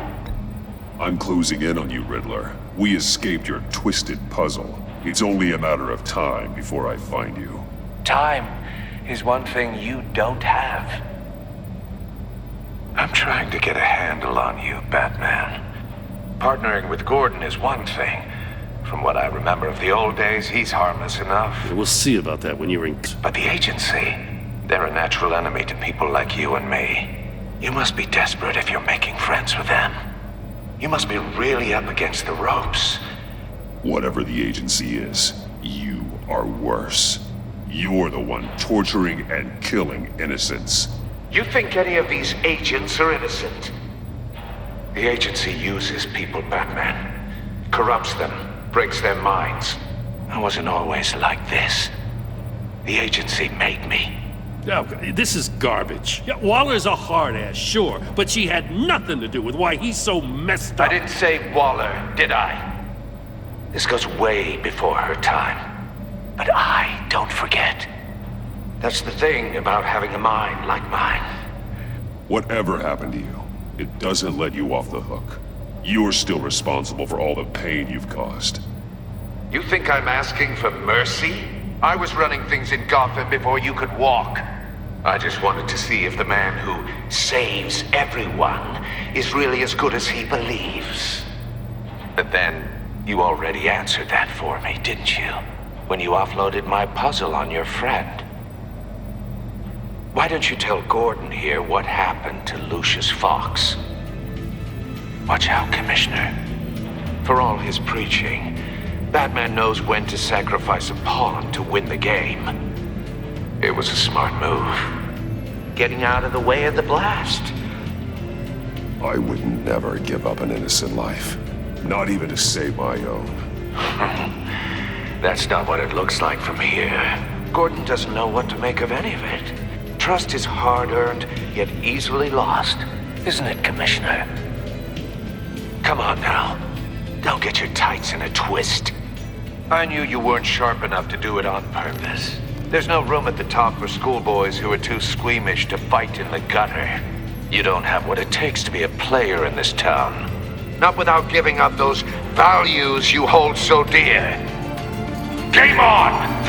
I'm closing in on you, Riddler. We escaped your twisted puzzle. It's only a matter of time before I find you. Time is one thing you don't have. I'm trying to get a handle on you, Batman. Partnering with Gordon is one thing. From what I remember of the old days, he's harmless enough. Yeah, we'll see about that when you're in... But the agency, they're a natural enemy to people like you and me. You must be desperate if you're making friends with them. You must be really up against the ropes. Whatever the agency is, you are worse. You're the one torturing and killing innocents. You think any of these agents are innocent? The agency uses people, Batman. Corrupts them, breaks their minds. I wasn't always like this. The agency made me. Oh, this is garbage. Yeah, Waller's a hard-ass, sure, but she had nothing to do with why he's so messed up. I didn't say Waller, did I? This goes way before her time. But I don't forget. That's the thing about having a mind like mine. Whatever happened to you, it doesn't let you off the hook. You're still responsible for all the pain you've caused. You think I'm asking for mercy? I was running things in Gotham before you could walk. I just wanted to see if the man who saves everyone is really as good as he believes. But then, you already answered that for me, didn't you? When you offloaded my puzzle on your friend. Why don't you tell Gordon here what happened to Lucius Fox? Watch out, Commissioner. For all his preaching, Batman knows when to sacrifice a pawn to win the game. It was a smart move. Getting out of the way of the blast. I would never give up an innocent life. Not even to save my own. That's not what it looks like from here. Gordon doesn't know what to make of any of it. Trust is hard-earned, yet easily lost. Isn't it, Commissioner? Come on now. Don't get your tights in a twist. I knew you weren't sharp enough to do it on purpose. There's no room at the top for schoolboys who are too squeamish to fight in the gutter. You don't have what it takes to be a player in this town. Not without giving up those values you hold so dear. Game on!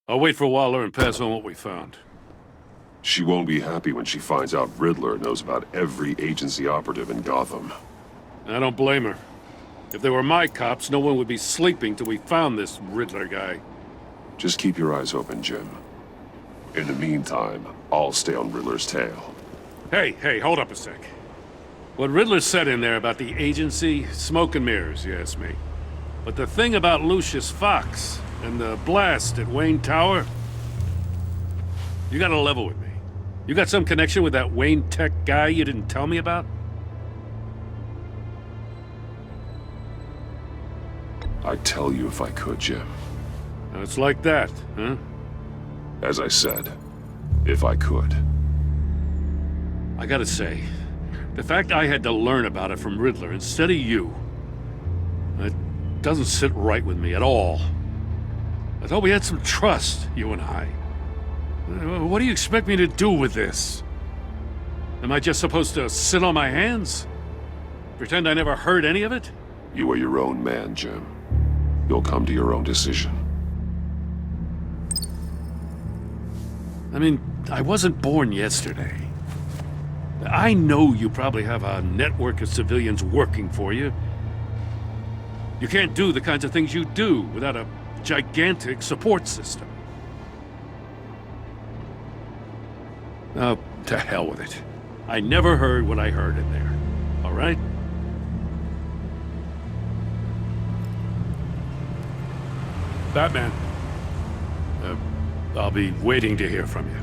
I'll wait for Waller and pass on what we found. She won't be happy when she finds out Riddler knows about every agency operative in Gotham. I don't blame her. If they were my cops, no one would be sleeping till we found this Riddler guy. Just keep your eyes open, Jim. In the meantime, I'll stay on Riddler's tail. Hey, hold up a sec. What Riddler said in there about the agency, smoke and mirrors, you ask me. But the thing about Lucius Fox and the blast at Wayne Tower, you gotta level with me. You got some connection with that Wayne Tech guy you didn't tell me about? I'd tell you if I could, Jim. Now it's like that, huh? As I said, if I could. I gotta say, the fact I had to learn about it from Riddler instead of you, it doesn't sit right with me at all. I thought we had some trust, you and I. What do you expect me to do with this? Am I just supposed to sit on my hands? Pretend I never heard any of it? You are your own man, Jim. You'll come to your own decision. I mean, I wasn't born yesterday. I know you probably have a network of civilians working for you. You can't do the kinds of things you do without a gigantic support system. Oh, to hell with it. I never heard what I heard in there. All right? Batman. I'll be waiting to hear from you.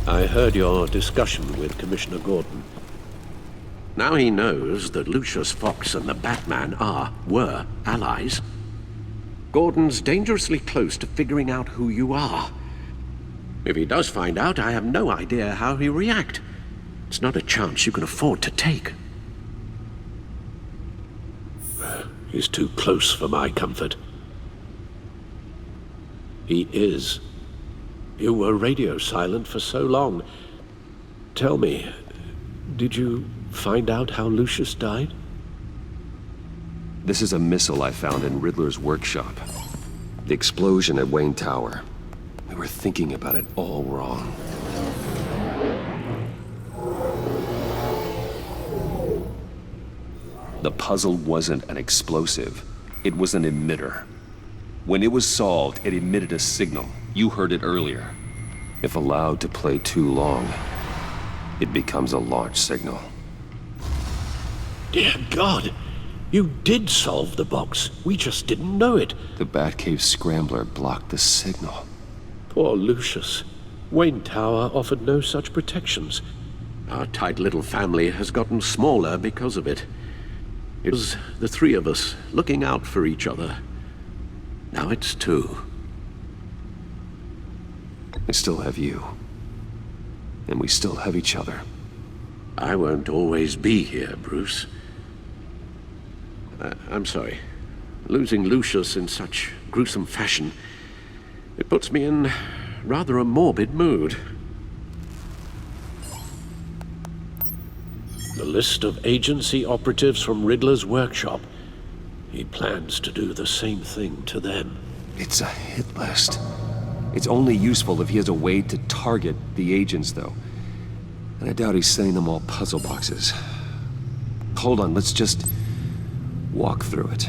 I heard your discussion with Commissioner Gordon. Now he knows that Lucius Fox and the Batman were allies. Gordon's dangerously close to figuring out who you are. If he does find out, I have no idea how he'll react. It's not a chance you can afford to take. He's too close for my comfort. He is. You were radio silent for so long. Tell me, did you find out how Lucius died? This is a missile I found in Riddler's workshop. The explosion at Wayne Tower. We were thinking about it all wrong. The puzzle wasn't an explosive. It was an emitter. When it was solved, it emitted a signal. You heard it earlier. If allowed to play too long, it becomes a launch signal. Dear God! You did solve the box. We just didn't know it. The Batcave scrambler blocked the signal. Poor Lucius. Wayne Tower offered no such protections. Our tight little family has gotten smaller because of it. It was the three of us looking out for each other. Now it's two. I still have you. And we still have each other. I won't always be here, Bruce. I'm sorry. Losing Lucius in such gruesome fashion, it puts me in rather a morbid mood. The list of agency operatives from Riddler's workshop. He plans to do the same thing to them. It's a hit list. It's only useful if he has a way to target the agents, though. And I doubt he's sending them all puzzle boxes. Hold on, let's just walk through it.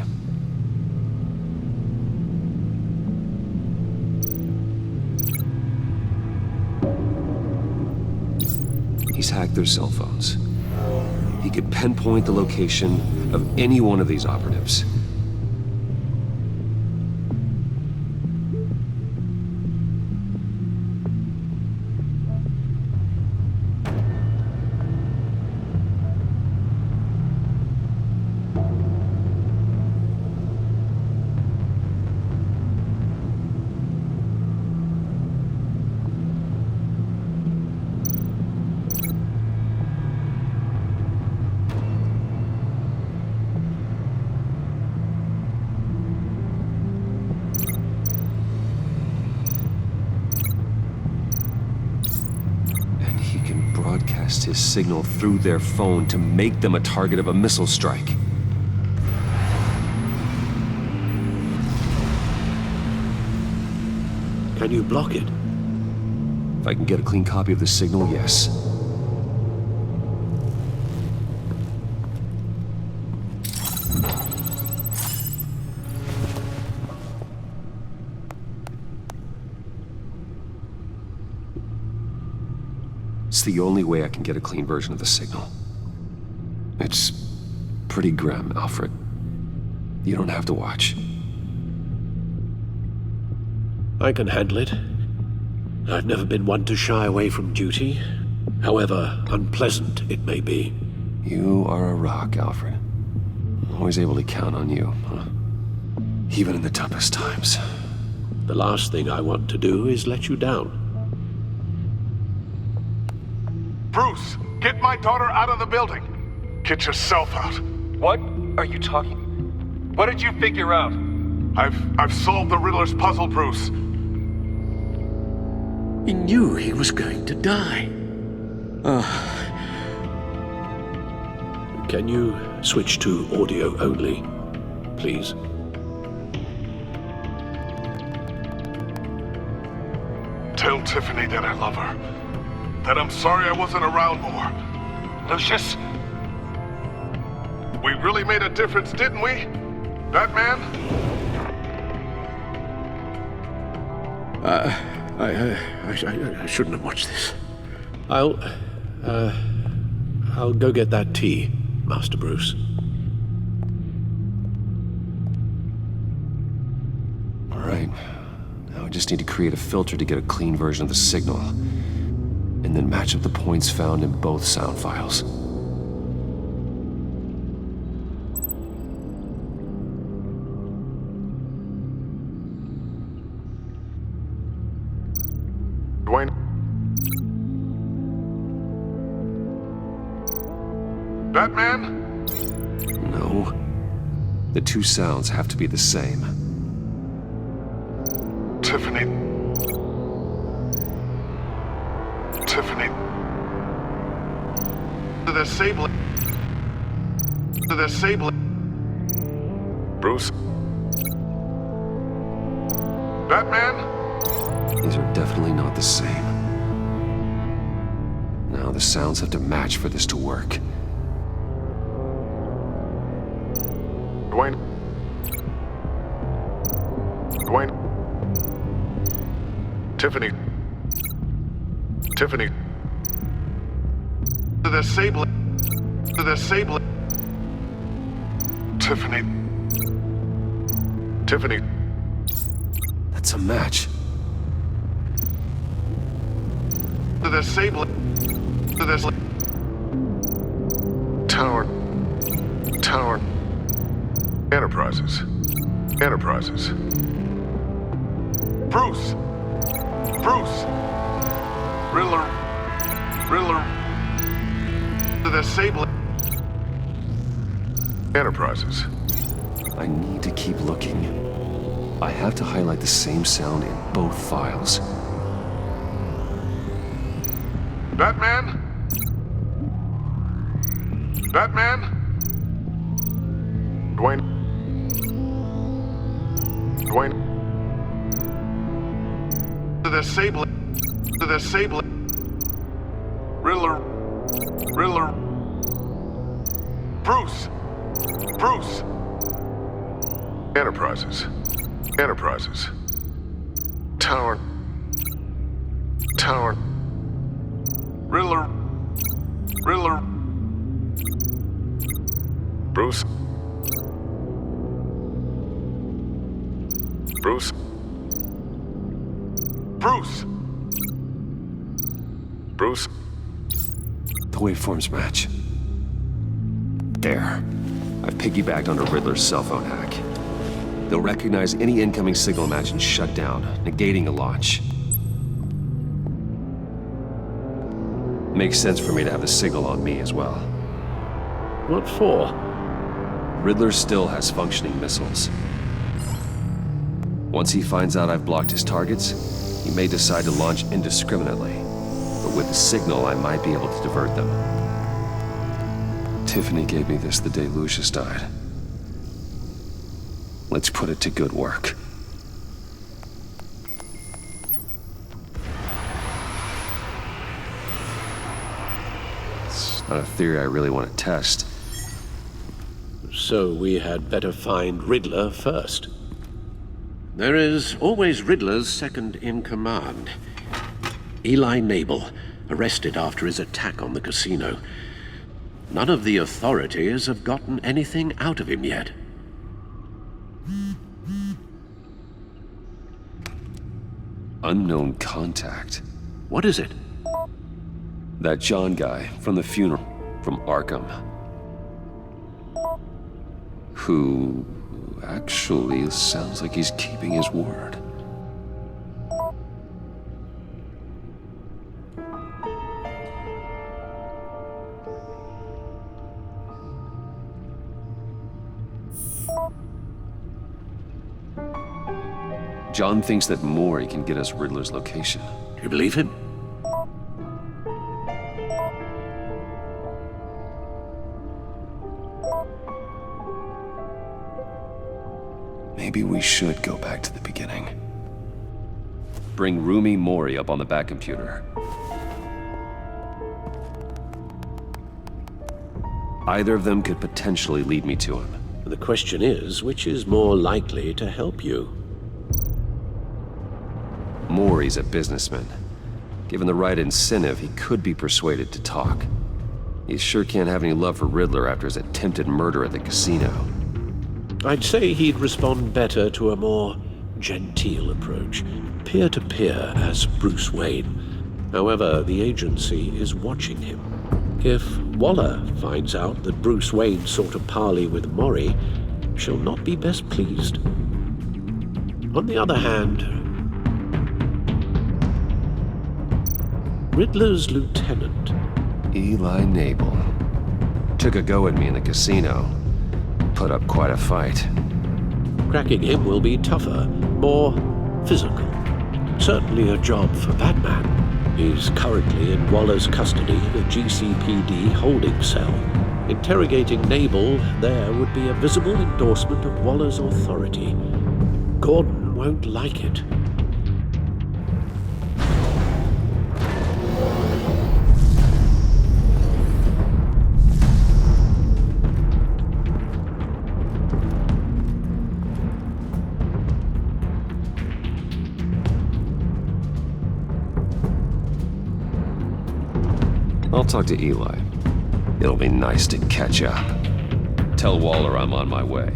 He's hacked their cell phones. He could pinpoint the location of any one of these operatives. His signal through their phone to make them a target of a missile strike. Can you block it? If I can get a clean copy of the signal, yes. It's the only way I can get a clean version of the signal. It's pretty grim, Alfred. You don't have to watch. I can handle it. I've never been one to shy away from duty, however unpleasant it may be. You are a rock, Alfred. Always able to count on you, huh? Even in the toughest times. The last thing I want to do is let you down. Bruce, get my daughter out of the building. Get yourself out. What are you talking? What did you figure out? I've solved the Riddler's puzzle, Bruce. He knew he was going to die. Can you switch to audio only, please? Tell Tiffany that I love her. That I'm sorry I wasn't around more. Lucius? We really made a difference, didn't we? Batman? I shouldn't have watched this. I'll go get that tea, Master Bruce. All right. Now I just need to create a filter to get a clean version of the signal. And then match up the points found in both sound files. Dwayne? Batman? No. The two sounds have to be the same. Tiffany. Tiffany. The Sable. The Sable. Bruce. Batman? These are definitely not the same. Now the sounds have to match for this to work. Dwayne. Dwayne. Tiffany. Tiffany. The Sable. The Sable. Tiffany. Tiffany. That's a match. The Sable. The Tower. Tower. Enterprises. Enterprises. Bruce. Bruce. Riddler. Riddler. The Sable. Enterprises. I need to keep looking. I have to highlight the same sound in both files. Batman? Batman? Dwayne? Dwayne? The Sable. The Sable. Riddler. Riddler. Bruce. Bruce. Enterprises. Enterprises. Tower. Tower. Riddler. Riddler. Bruce. Bruce. Bruce. Bruce. The waveforms match. There. I've piggybacked onto Riddler's cell phone hack. They'll recognize any incoming signal match and shut down, negating a launch. Makes sense for me to have the signal on me as well. What for? Riddler still has functioning missiles. Once he finds out I've blocked his targets, he may decide to launch indiscriminately. But with the signal, I might be able to divert them. Tiffany gave me this the day Lucius died. Let's put it to good work. It's not a theory I really want to test. So we had better find Riddler first. There is always Riddler's second in command. Eli Nabel, arrested after his attack on the casino. None of the authorities have gotten anything out of him yet. Unknown contact. What is it? That John guy from the funeral from Arkham. Who actually sounds like he's keeping his word. John thinks that Maury can get us Riddler's location. Do you believe him? Maybe we should go back to the beginning. Bring Rumi Mori up on the back computer. Either of them could potentially lead me to him. The question is, which is more likely to help you? Mori's a businessman. Given the right incentive, he could be persuaded to talk. He sure can't have any love for Riddler after his attempted murder at the casino. I'd say he'd respond better to a more genteel approach, peer-to-peer as Bruce Wayne. However, the agency is watching him. If Waller finds out that Bruce Wayne sought a parley with Mori, she'll not be best pleased. On the other hand, Riddler's lieutenant. Eli Nabel. Took a go at me in the casino. Put up quite a fight. Cracking him will be tougher, more physical. Certainly a job for Batman. He's currently in Waller's custody in a GCPD holding cell. Interrogating Nabel there would be a visible endorsement of Waller's authority. Gordon won't like it. I'll talk to Eli. It'll be nice to catch up. Tell Waller I'm on my way.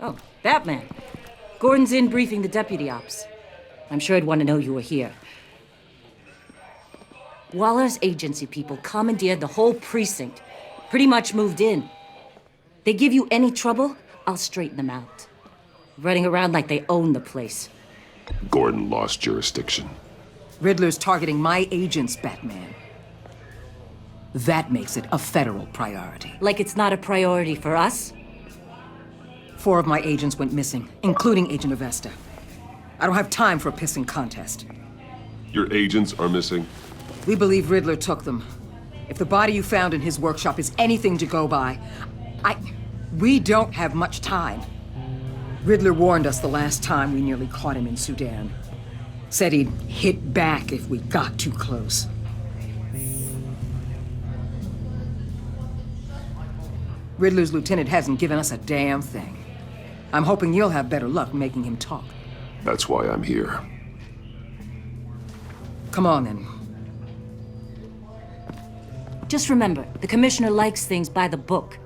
Oh, Batman. Gordon's in briefing the deputy ops. I'm sure I'd want to know you were here. Waller's agency people commandeered the whole precinct. Pretty much moved in. They give you any trouble, I'll straighten them out. Running around like they own the place. Gordon lost jurisdiction. Riddler's targeting my agents, Batman. That makes it a federal priority. Like it's not a priority for us? 4 of my agents went missing, including Agent Avesta. I don't have time for a pissing contest. Your agents are missing? We believe Riddler took them. If the body you found in his workshop is anything to go by, we don't have much time. Riddler warned us the last time we nearly caught him in Sudan. Said he'd hit back if we got too close. Riddler's lieutenant hasn't given us a damn thing. I'm hoping you'll have better luck making him talk. That's why I'm here. Come on, then. Just remember, the commissioner likes things by the book.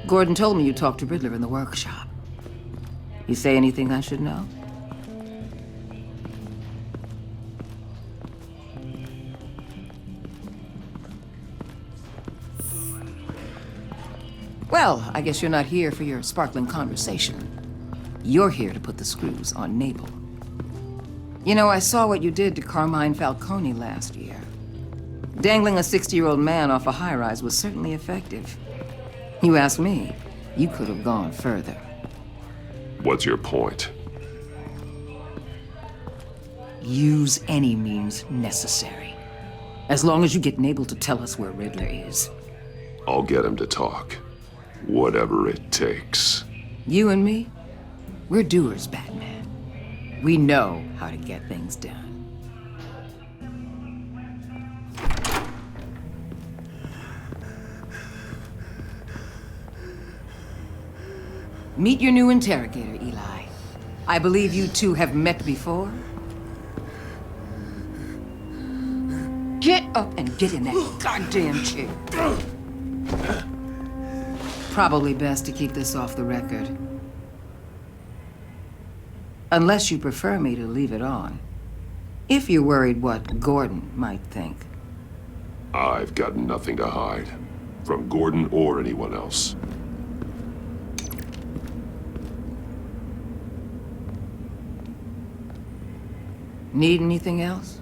Gordon told me you talked to Riddler in the workshop. You say anything I should know? Well, I guess you're not here for your sparkling conversation. You're here to put the screws on Nabel. You know, I saw what you did to Carmine Falcone last year. Dangling a 60-year-old man off a high-rise was certainly effective. You ask me, you could have gone further. What's your point? Use any means necessary. As long as you get Nabel to tell us where Riddler is. I'll get him to talk. Whatever it takes. You and me, we're doers, Batman. We know how to get things done. Meet your new interrogator, Eli. I believe you two have met before. Get up and get in that goddamn chair. Probably best to keep this off the record. Unless you prefer me to leave it on. If you're worried what Gordon might think. I've got nothing to hide. From Gordon or anyone else. Need anything else?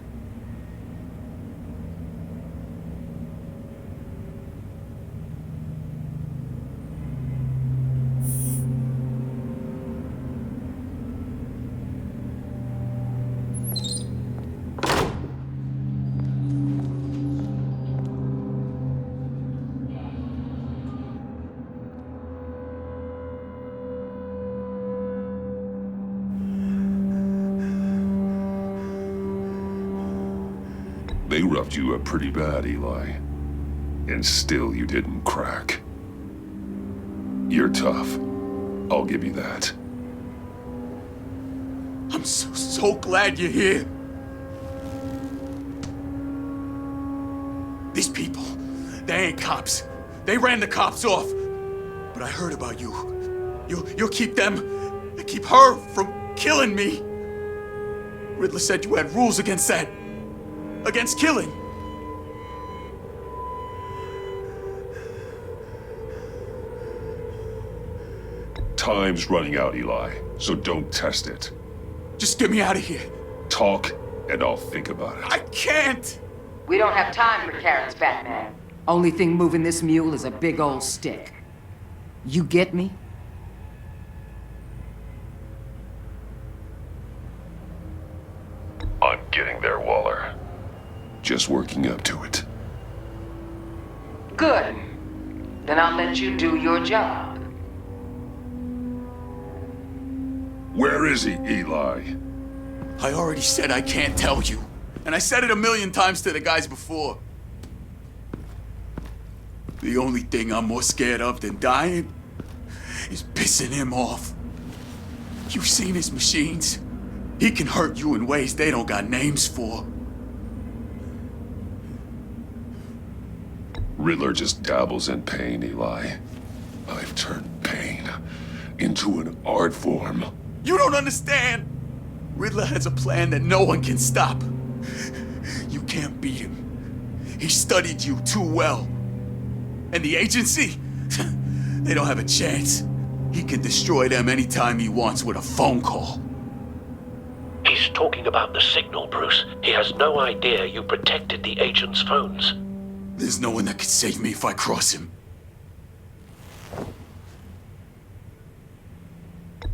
They roughed you up pretty bad, Eli. And still you didn't crack. You're tough. I'll give you that. I'm so glad you're here. These people, they ain't cops. They ran the cops off. But I heard about you. You'll keep them, keep her from killing me. Riddler said you had rules against that. Against killing. Time's running out, Eli, so don't test it. Just get me out of here. Talk, and I'll think about it. I can't! We don't have time for carrots, Batman. Only thing moving this mule is a big old stick. You get me? I'm getting there, Waller. Just working up to it. Good. Then I'll let you do your job. Where is he, Eli? I already said I can't tell you. And I said it 1,000,000 times to the guys before. The only thing I'm more scared of than dying is pissing him off. You've seen his machines. He can hurt you in ways they don't got names for. Riddler just dabbles in pain, Eli. I've turned pain into an art form. You don't understand! Riddler has a plan that no one can stop. You can't beat him. He studied you too well. And the agency? They don't have a chance. He can destroy them anytime he wants with a phone call. He's talking about the signal, Bruce. He has no idea you protected the agent's phones. There's no one that can save me if I cross him.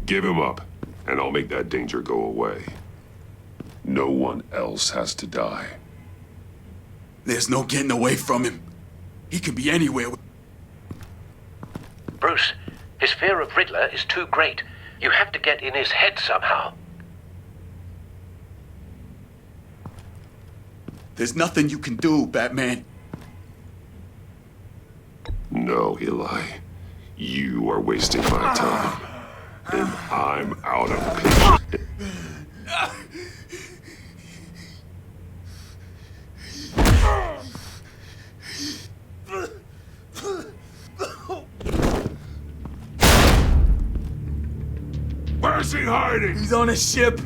Give him up, and I'll make that danger go away. No one else has to die. There's no getting away from him. He can be anywhere. Bruce, his fear of Riddler is too great. You have to get in his head somehow. There's nothing you can do, Batman. No, Eli. You are wasting my time. And I'm out of patience. Where's he hiding? He's on a ship.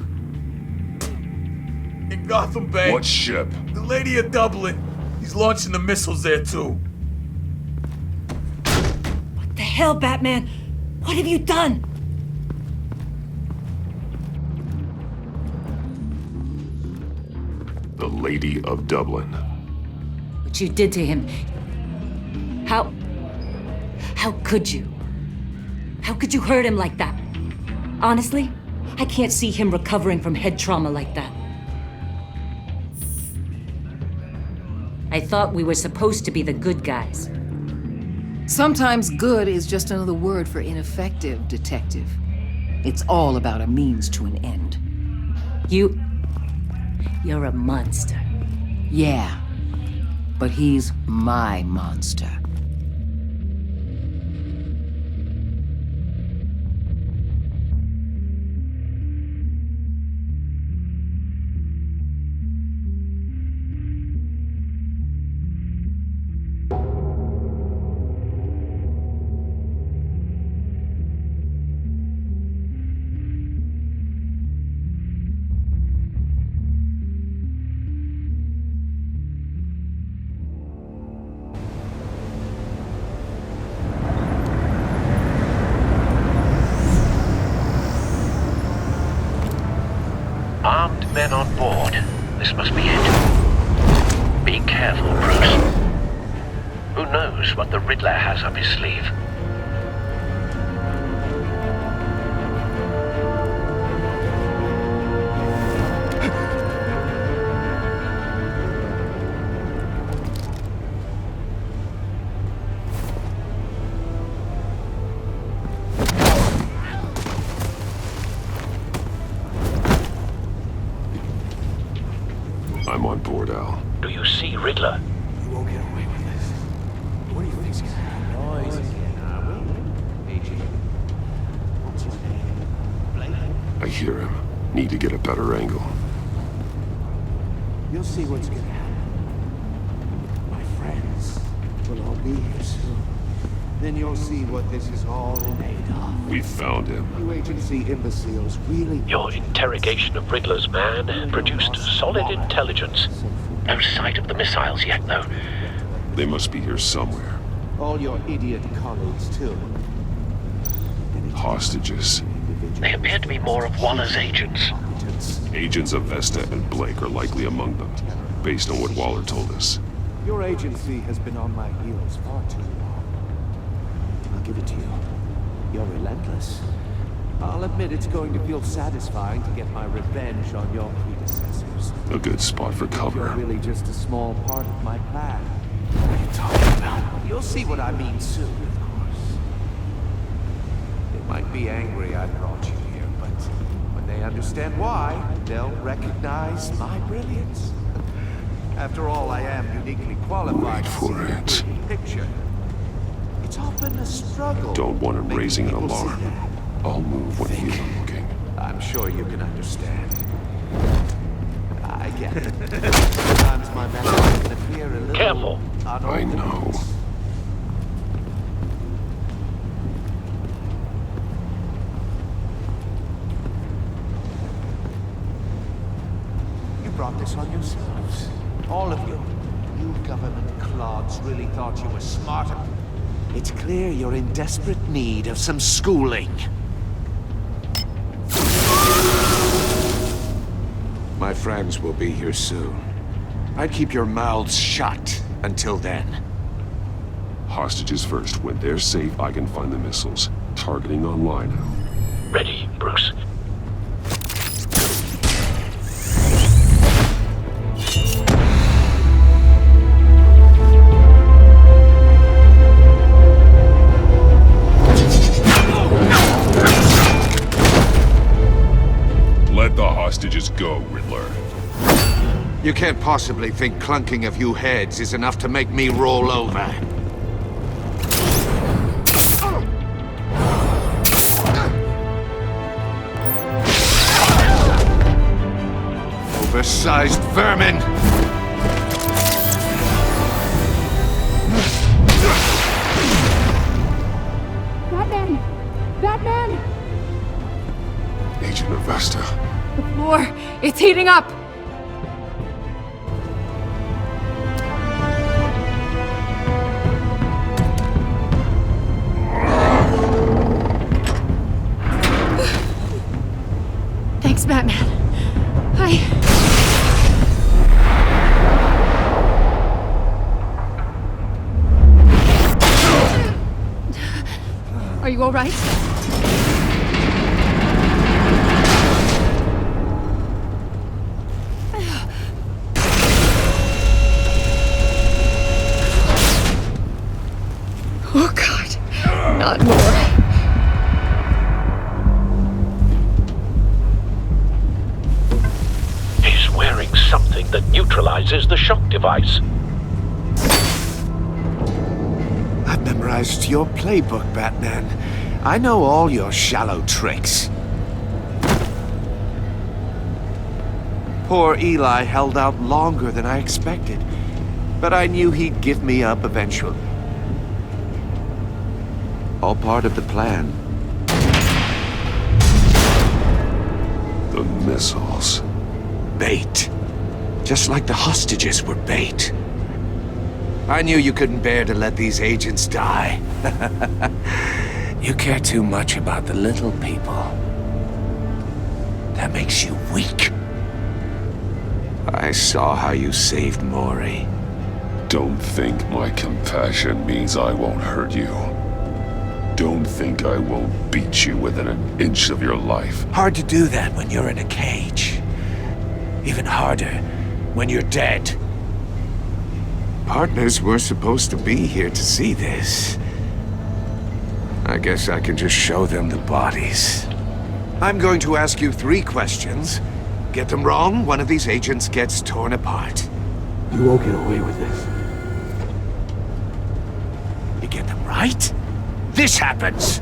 In Gotham Bay. What ship? The Lady of Dublin. He's launching the missiles there, too. What the hell, Batman? What have you done? The Lady of Dublin. What you did to him. How could you? How could you hurt him like that? Honestly, I can't see him recovering from head trauma like that. I thought we were supposed to be the good guys. Sometimes good is just another word for ineffective, Detective. It's all about a means to an end. You're a monster. Yeah, but he's my monster. Armed men on board. This must be it. Be careful, Bruce. Who knows what the Riddler has up his sleeve? I'm on board, Al. Do you Riddler. You won't get away with this. What do you think's gonna happen? Noise again, are we? Agent. What's his name? Blake? I hear him. Need to get a better angle. You'll see what's gonna happen. My friends will all be here soon. Then you'll see what this is all made of. We found him. You agency imbeciles really... Your interrogation of Riddler's man produced solid intelligence. No sight of the missiles yet, though. They must be here somewhere. All your idiot colleagues, too. Hostages. They appear to be more of Waller's agents. Agents of Vesta and Blake are likely among them, based on what Waller told us. Your agency has been on my heels far too long. I'll give it to you. You're relentless. I'll admit it's going to feel satisfying to get my revenge on your predecessors. A good spot for cover. You're really just a small part of my plan. What are you talking about? You'll see what I mean soon, of course. They might be angry I brought you here, but when they understand why, they'll recognize my brilliance. After all, I am uniquely qualified to see the big picture. It's often a struggle. Don't want him raising an alarm. I'll move when he's looking. I'm sure you can understand. I get it. Sometimes my message can appear a little... Careful. I know. You brought this on yourselves. All of you. You government clods really thought you were smarter. It's clear you're in desperate need of some schooling. My friends will be here soon. I'd keep your mouths shut until then. Hostages first. When they're safe, I can find the missiles. Targeting online now. Ready, Bruce. Let the hostages go, Riddler. You can't possibly think clunking a few heads is enough to make me roll over. Oversized vermin! Batman! Batman! Agent of Vesta. The floor, it's heating up! Thanks, Batman. Are you all right? Oh, God. Not more. He's wearing something that neutralizes the shock device. I've memorized your playbook, Batman. I know all your shallow tricks. Poor Eli held out longer than I expected, but I knew he'd give me up eventually. All part of the plan. The missiles. Bait. Just like the hostages were bait. I knew you couldn't bear to let these agents die. You care too much about the little people. That makes you weak. I saw how you saved Maury. Don't think my compassion means I won't hurt you. Don't think I won't beat you within an inch of your life. Hard to do that when you're in a cage. Even harder when you're dead. Partners were supposed to be here to see this. I guess I can just show them the bodies. I'm going to ask you 3 questions. Get them wrong, one of these agents gets torn apart. You won't get away with this. You get them right, this happens.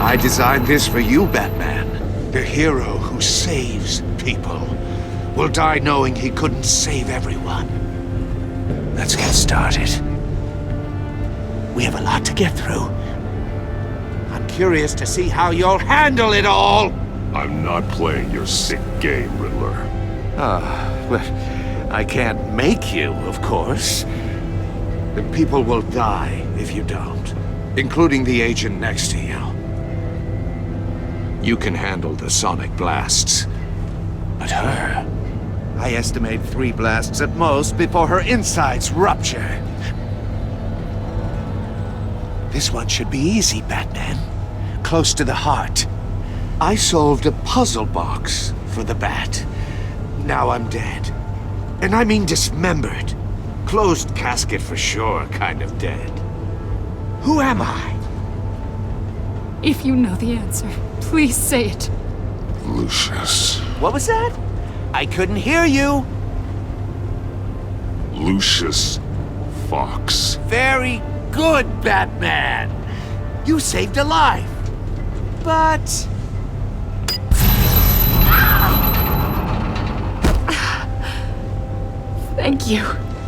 I designed this for you, Batman. The hero who saves people will die knowing he couldn't save everyone. Let's get started. We have a lot to get through. I'm curious to see how you'll handle it all. I'm not playing your sick game, Riddler. But I can't make you, of course. The people will die if you don't, including the agent next to you. You can handle the sonic blasts, but her, I estimate 3 blasts at most before her insides rupture. This one should be easy, Batman. Close to the heart. I solved a puzzle box for the Bat. Now I'm dead. And I mean dismembered. Closed casket for sure, kind of dead. Who am I? If you know the answer, please say it. Lucius. What was that? I couldn't hear you. Lucius Fox. Very good, Batman. You saved a life. But... Thank you.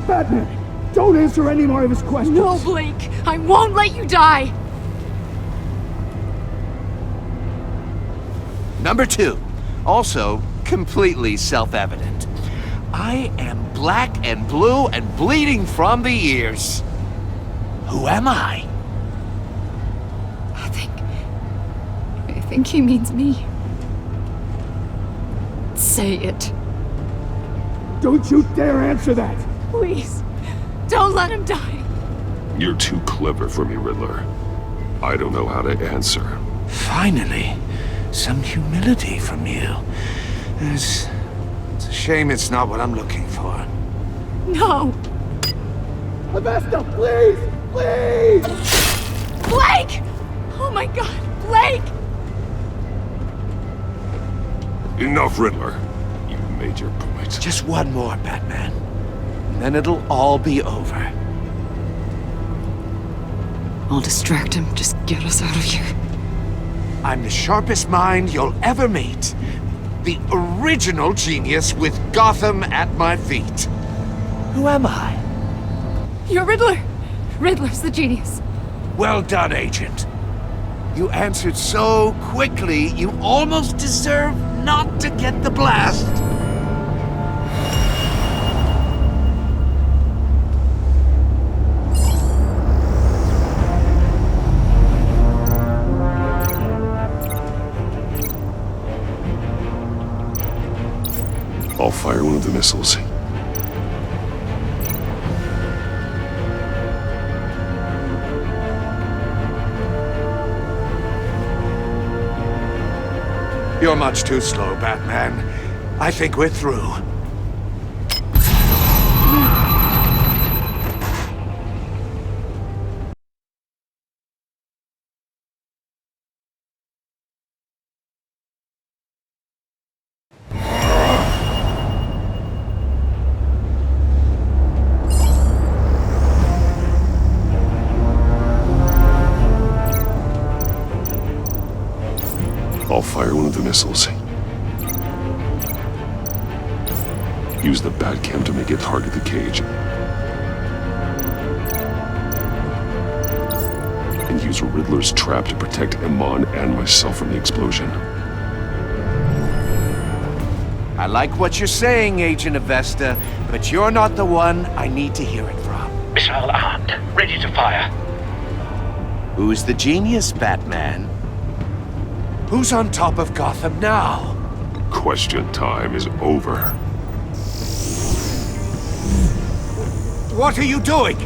Batman, don't answer any more of his questions. No, Blake. I won't let you die. Number 2. Also, completely self-evident. I am black and blue and bleeding from the ears. Who am I? I think he means me. Say it. Don't you dare answer that! Please. Don't let him die. You're too clever for me, Riddler. I don't know how to answer. Finally, some humility from you. It's a shame it's not what I'm looking for. No. Avesta, please! Please! Blake! Oh my God, Blake! Enough, Riddler. You've made your point. Just one more, Batman. And then it'll all be over. I'll distract him. Just get us out of here. I'm the sharpest mind you'll ever meet. The original genius with Gotham at my feet. Who am I? You're Riddler. Riddler's the genius. Well done, Agent. You answered so quickly, you almost deserve not to get the blast. I'll fire one of the missiles. You're much too slow, Batman. I think we're through. I'll fire one of the missiles. Use the Batcam to make it target the cage. And use Riddler's trap to protect Iman and myself from the explosion. I like what you're saying, Agent Avesta, but you're not the one I need to hear it from. Missile armed, ready to fire. Who's the genius, Batman? Who's on top of Gotham now? Question time is over. What are you doing?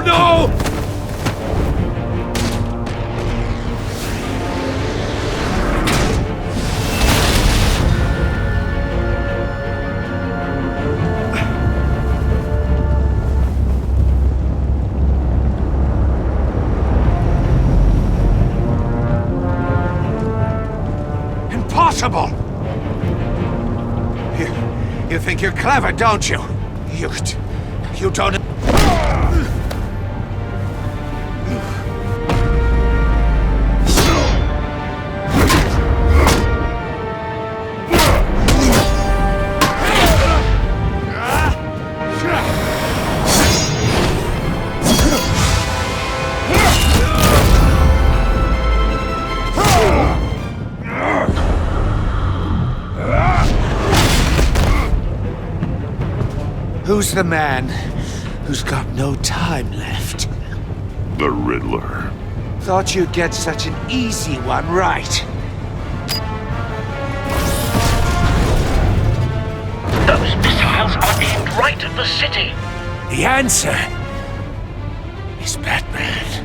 No! impossible! You think you're clever, don't you? You don't... Who's the man who's got no time left? The Riddler. Thought you'd get such an easy one right. Those missiles are aimed right at the city. The answer is Batman.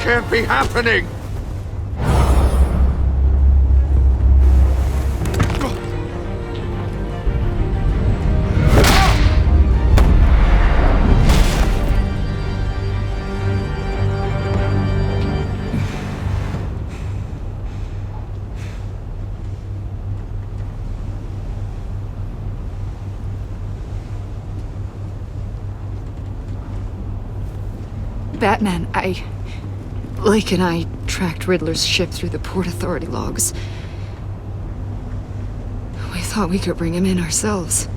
Can't be happening! Batman, Lake and I tracked Riddler's ship through the Port Authority logs. We thought we could bring him in ourselves.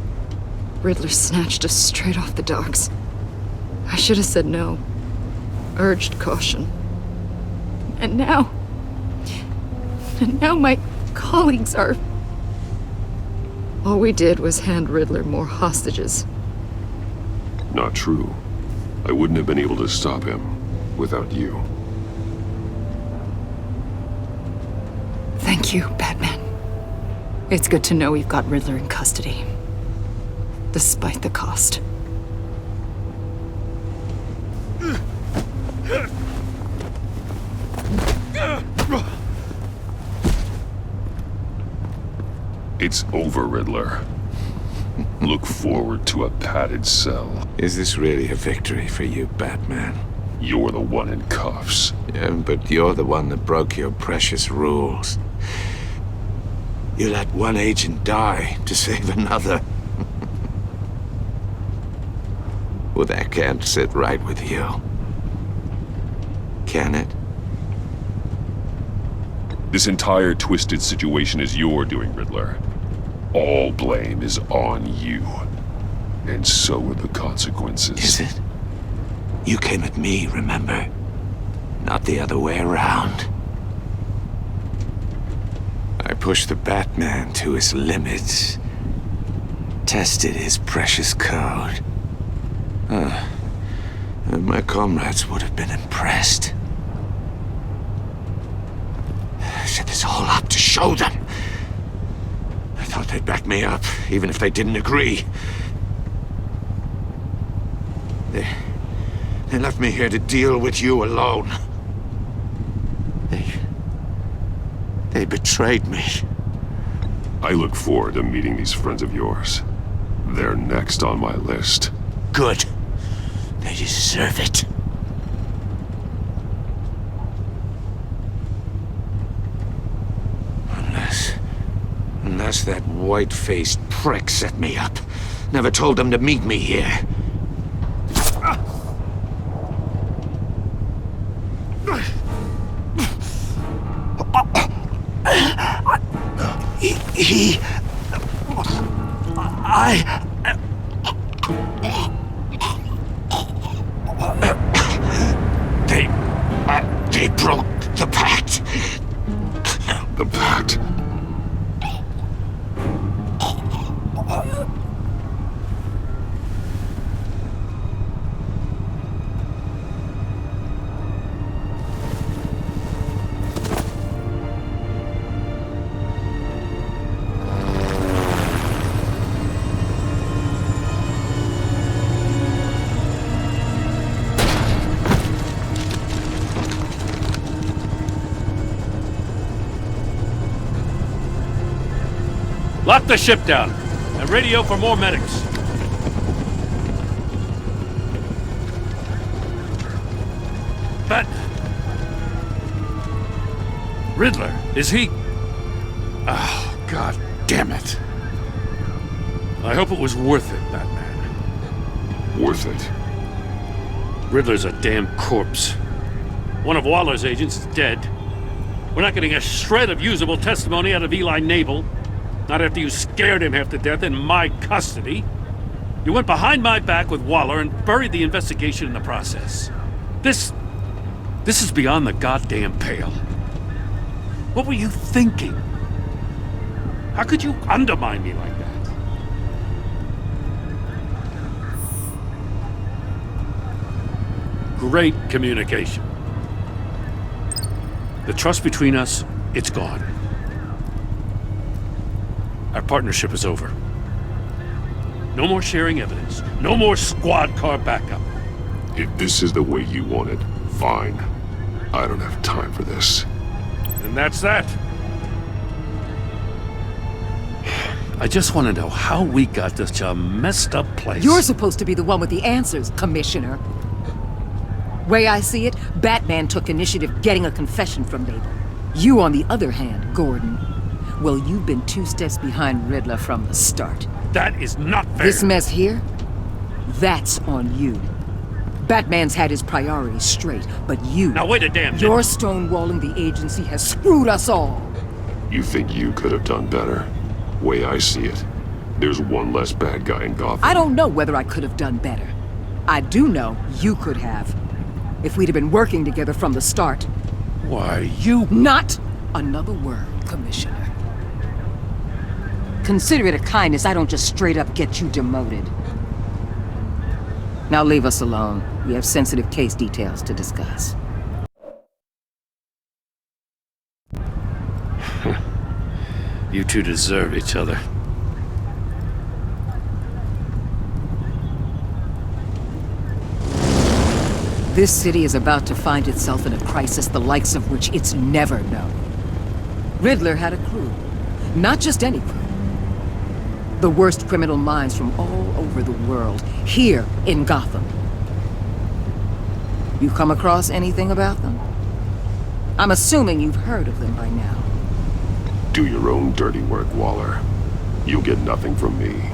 Riddler snatched us straight off the docks. I should have said no. Urged caution. And now my colleagues are... All we did was hand Riddler more hostages. Not true. I wouldn't have been able to stop him without you. Thank you, Batman. It's good to know we've got Riddler in custody. Despite the cost. It's over, Riddler. Look forward to a padded cell. Is this really a victory for you, Batman? You're the one in cuffs. Yeah, but you're the one that broke your precious rules. You let one agent die to save another. Well, that can't sit right with you. Can it? This entire twisted situation is your doing, Riddler. All blame is on you. And so are the consequences. Is it? You came at me, remember? Not the other way around. I pushed the Batman to his limits. Tested his precious code. And my comrades would have been impressed. I set this all up to show them. I thought they'd back me up, even if they didn't agree. They left me here to deal with you alone. They betrayed me. I look forward to meeting these friends of yours. They're next on my list. Good. They deserve it. Unless that white-faced prick set me up. Never told them to meet me here. They broke the pact. The pact? the ship down, and radio for more medics. Bat... Riddler, is he... Oh, God damn it. I hope it was worth it, Batman. Worth it? Riddler's a damn corpse. One of Waller's agents is dead. We're not getting a shred of usable testimony out of Eli Nabel. Not after you scared him half to death in my custody. You went behind my back with Waller and buried the investigation in the process. This is beyond the goddamn pale. What were you thinking? How could you undermine me like that? Great communication. The trust between us, it's gone. Our partnership is over. No more sharing evidence. No more squad car backup. If this is the way you want it, fine. I don't have time for this. And that's that. I just want to know how we got to such a messed up place. You're supposed to be the one with the answers, Commissioner. Way I see it, Batman took initiative getting a confession from Nabel. You, on the other hand, Gordon, well, you've been 2 steps behind Riddler from the start. That is not fair. This mess here, that's on you. Batman's had his priorities straight, but you... Now wait a damn minute. Your stonewalling the agency has screwed us all. You think you could have done better? Way I see it, there's one less bad guy in Gotham. I don't know whether I could have done better. I do know you could have. If we'd have been working together from the start. Why, you... Not another word, Commissioner. Consider it a kindness I don't just straight up get you demoted. Now leave us alone. We have sensitive case details to discuss. You two deserve each other. This city is about to find itself in a crisis the likes of which it's never known. Riddler had a crew. Not just any crew. The worst criminal minds from all over the world, here in Gotham. You come across anything about them? I'm assuming you've heard of them by now. Do your own dirty work, Waller. You'll get nothing from me.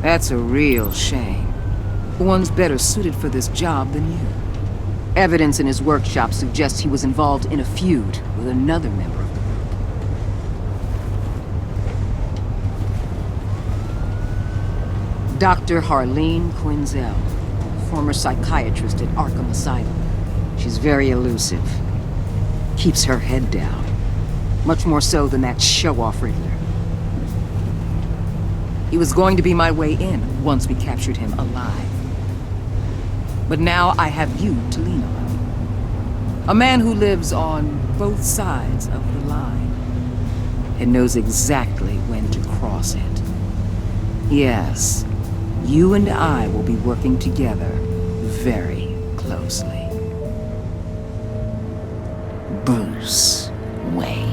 That's a real shame. One's better suited for this job than you. Evidence in his workshop suggests he was involved in a feud with another member of the group. Dr. Harleen Quinzel, former psychiatrist at Arkham Asylum. She's very elusive. Keeps her head down. Much more so than that show-off Riddler. He was going to be my way in once we captured him alive. But now I have you to lean on. A man who lives on both sides of the line and knows exactly when to cross it. Yes, you and I will be working together very closely. Bruce Wayne.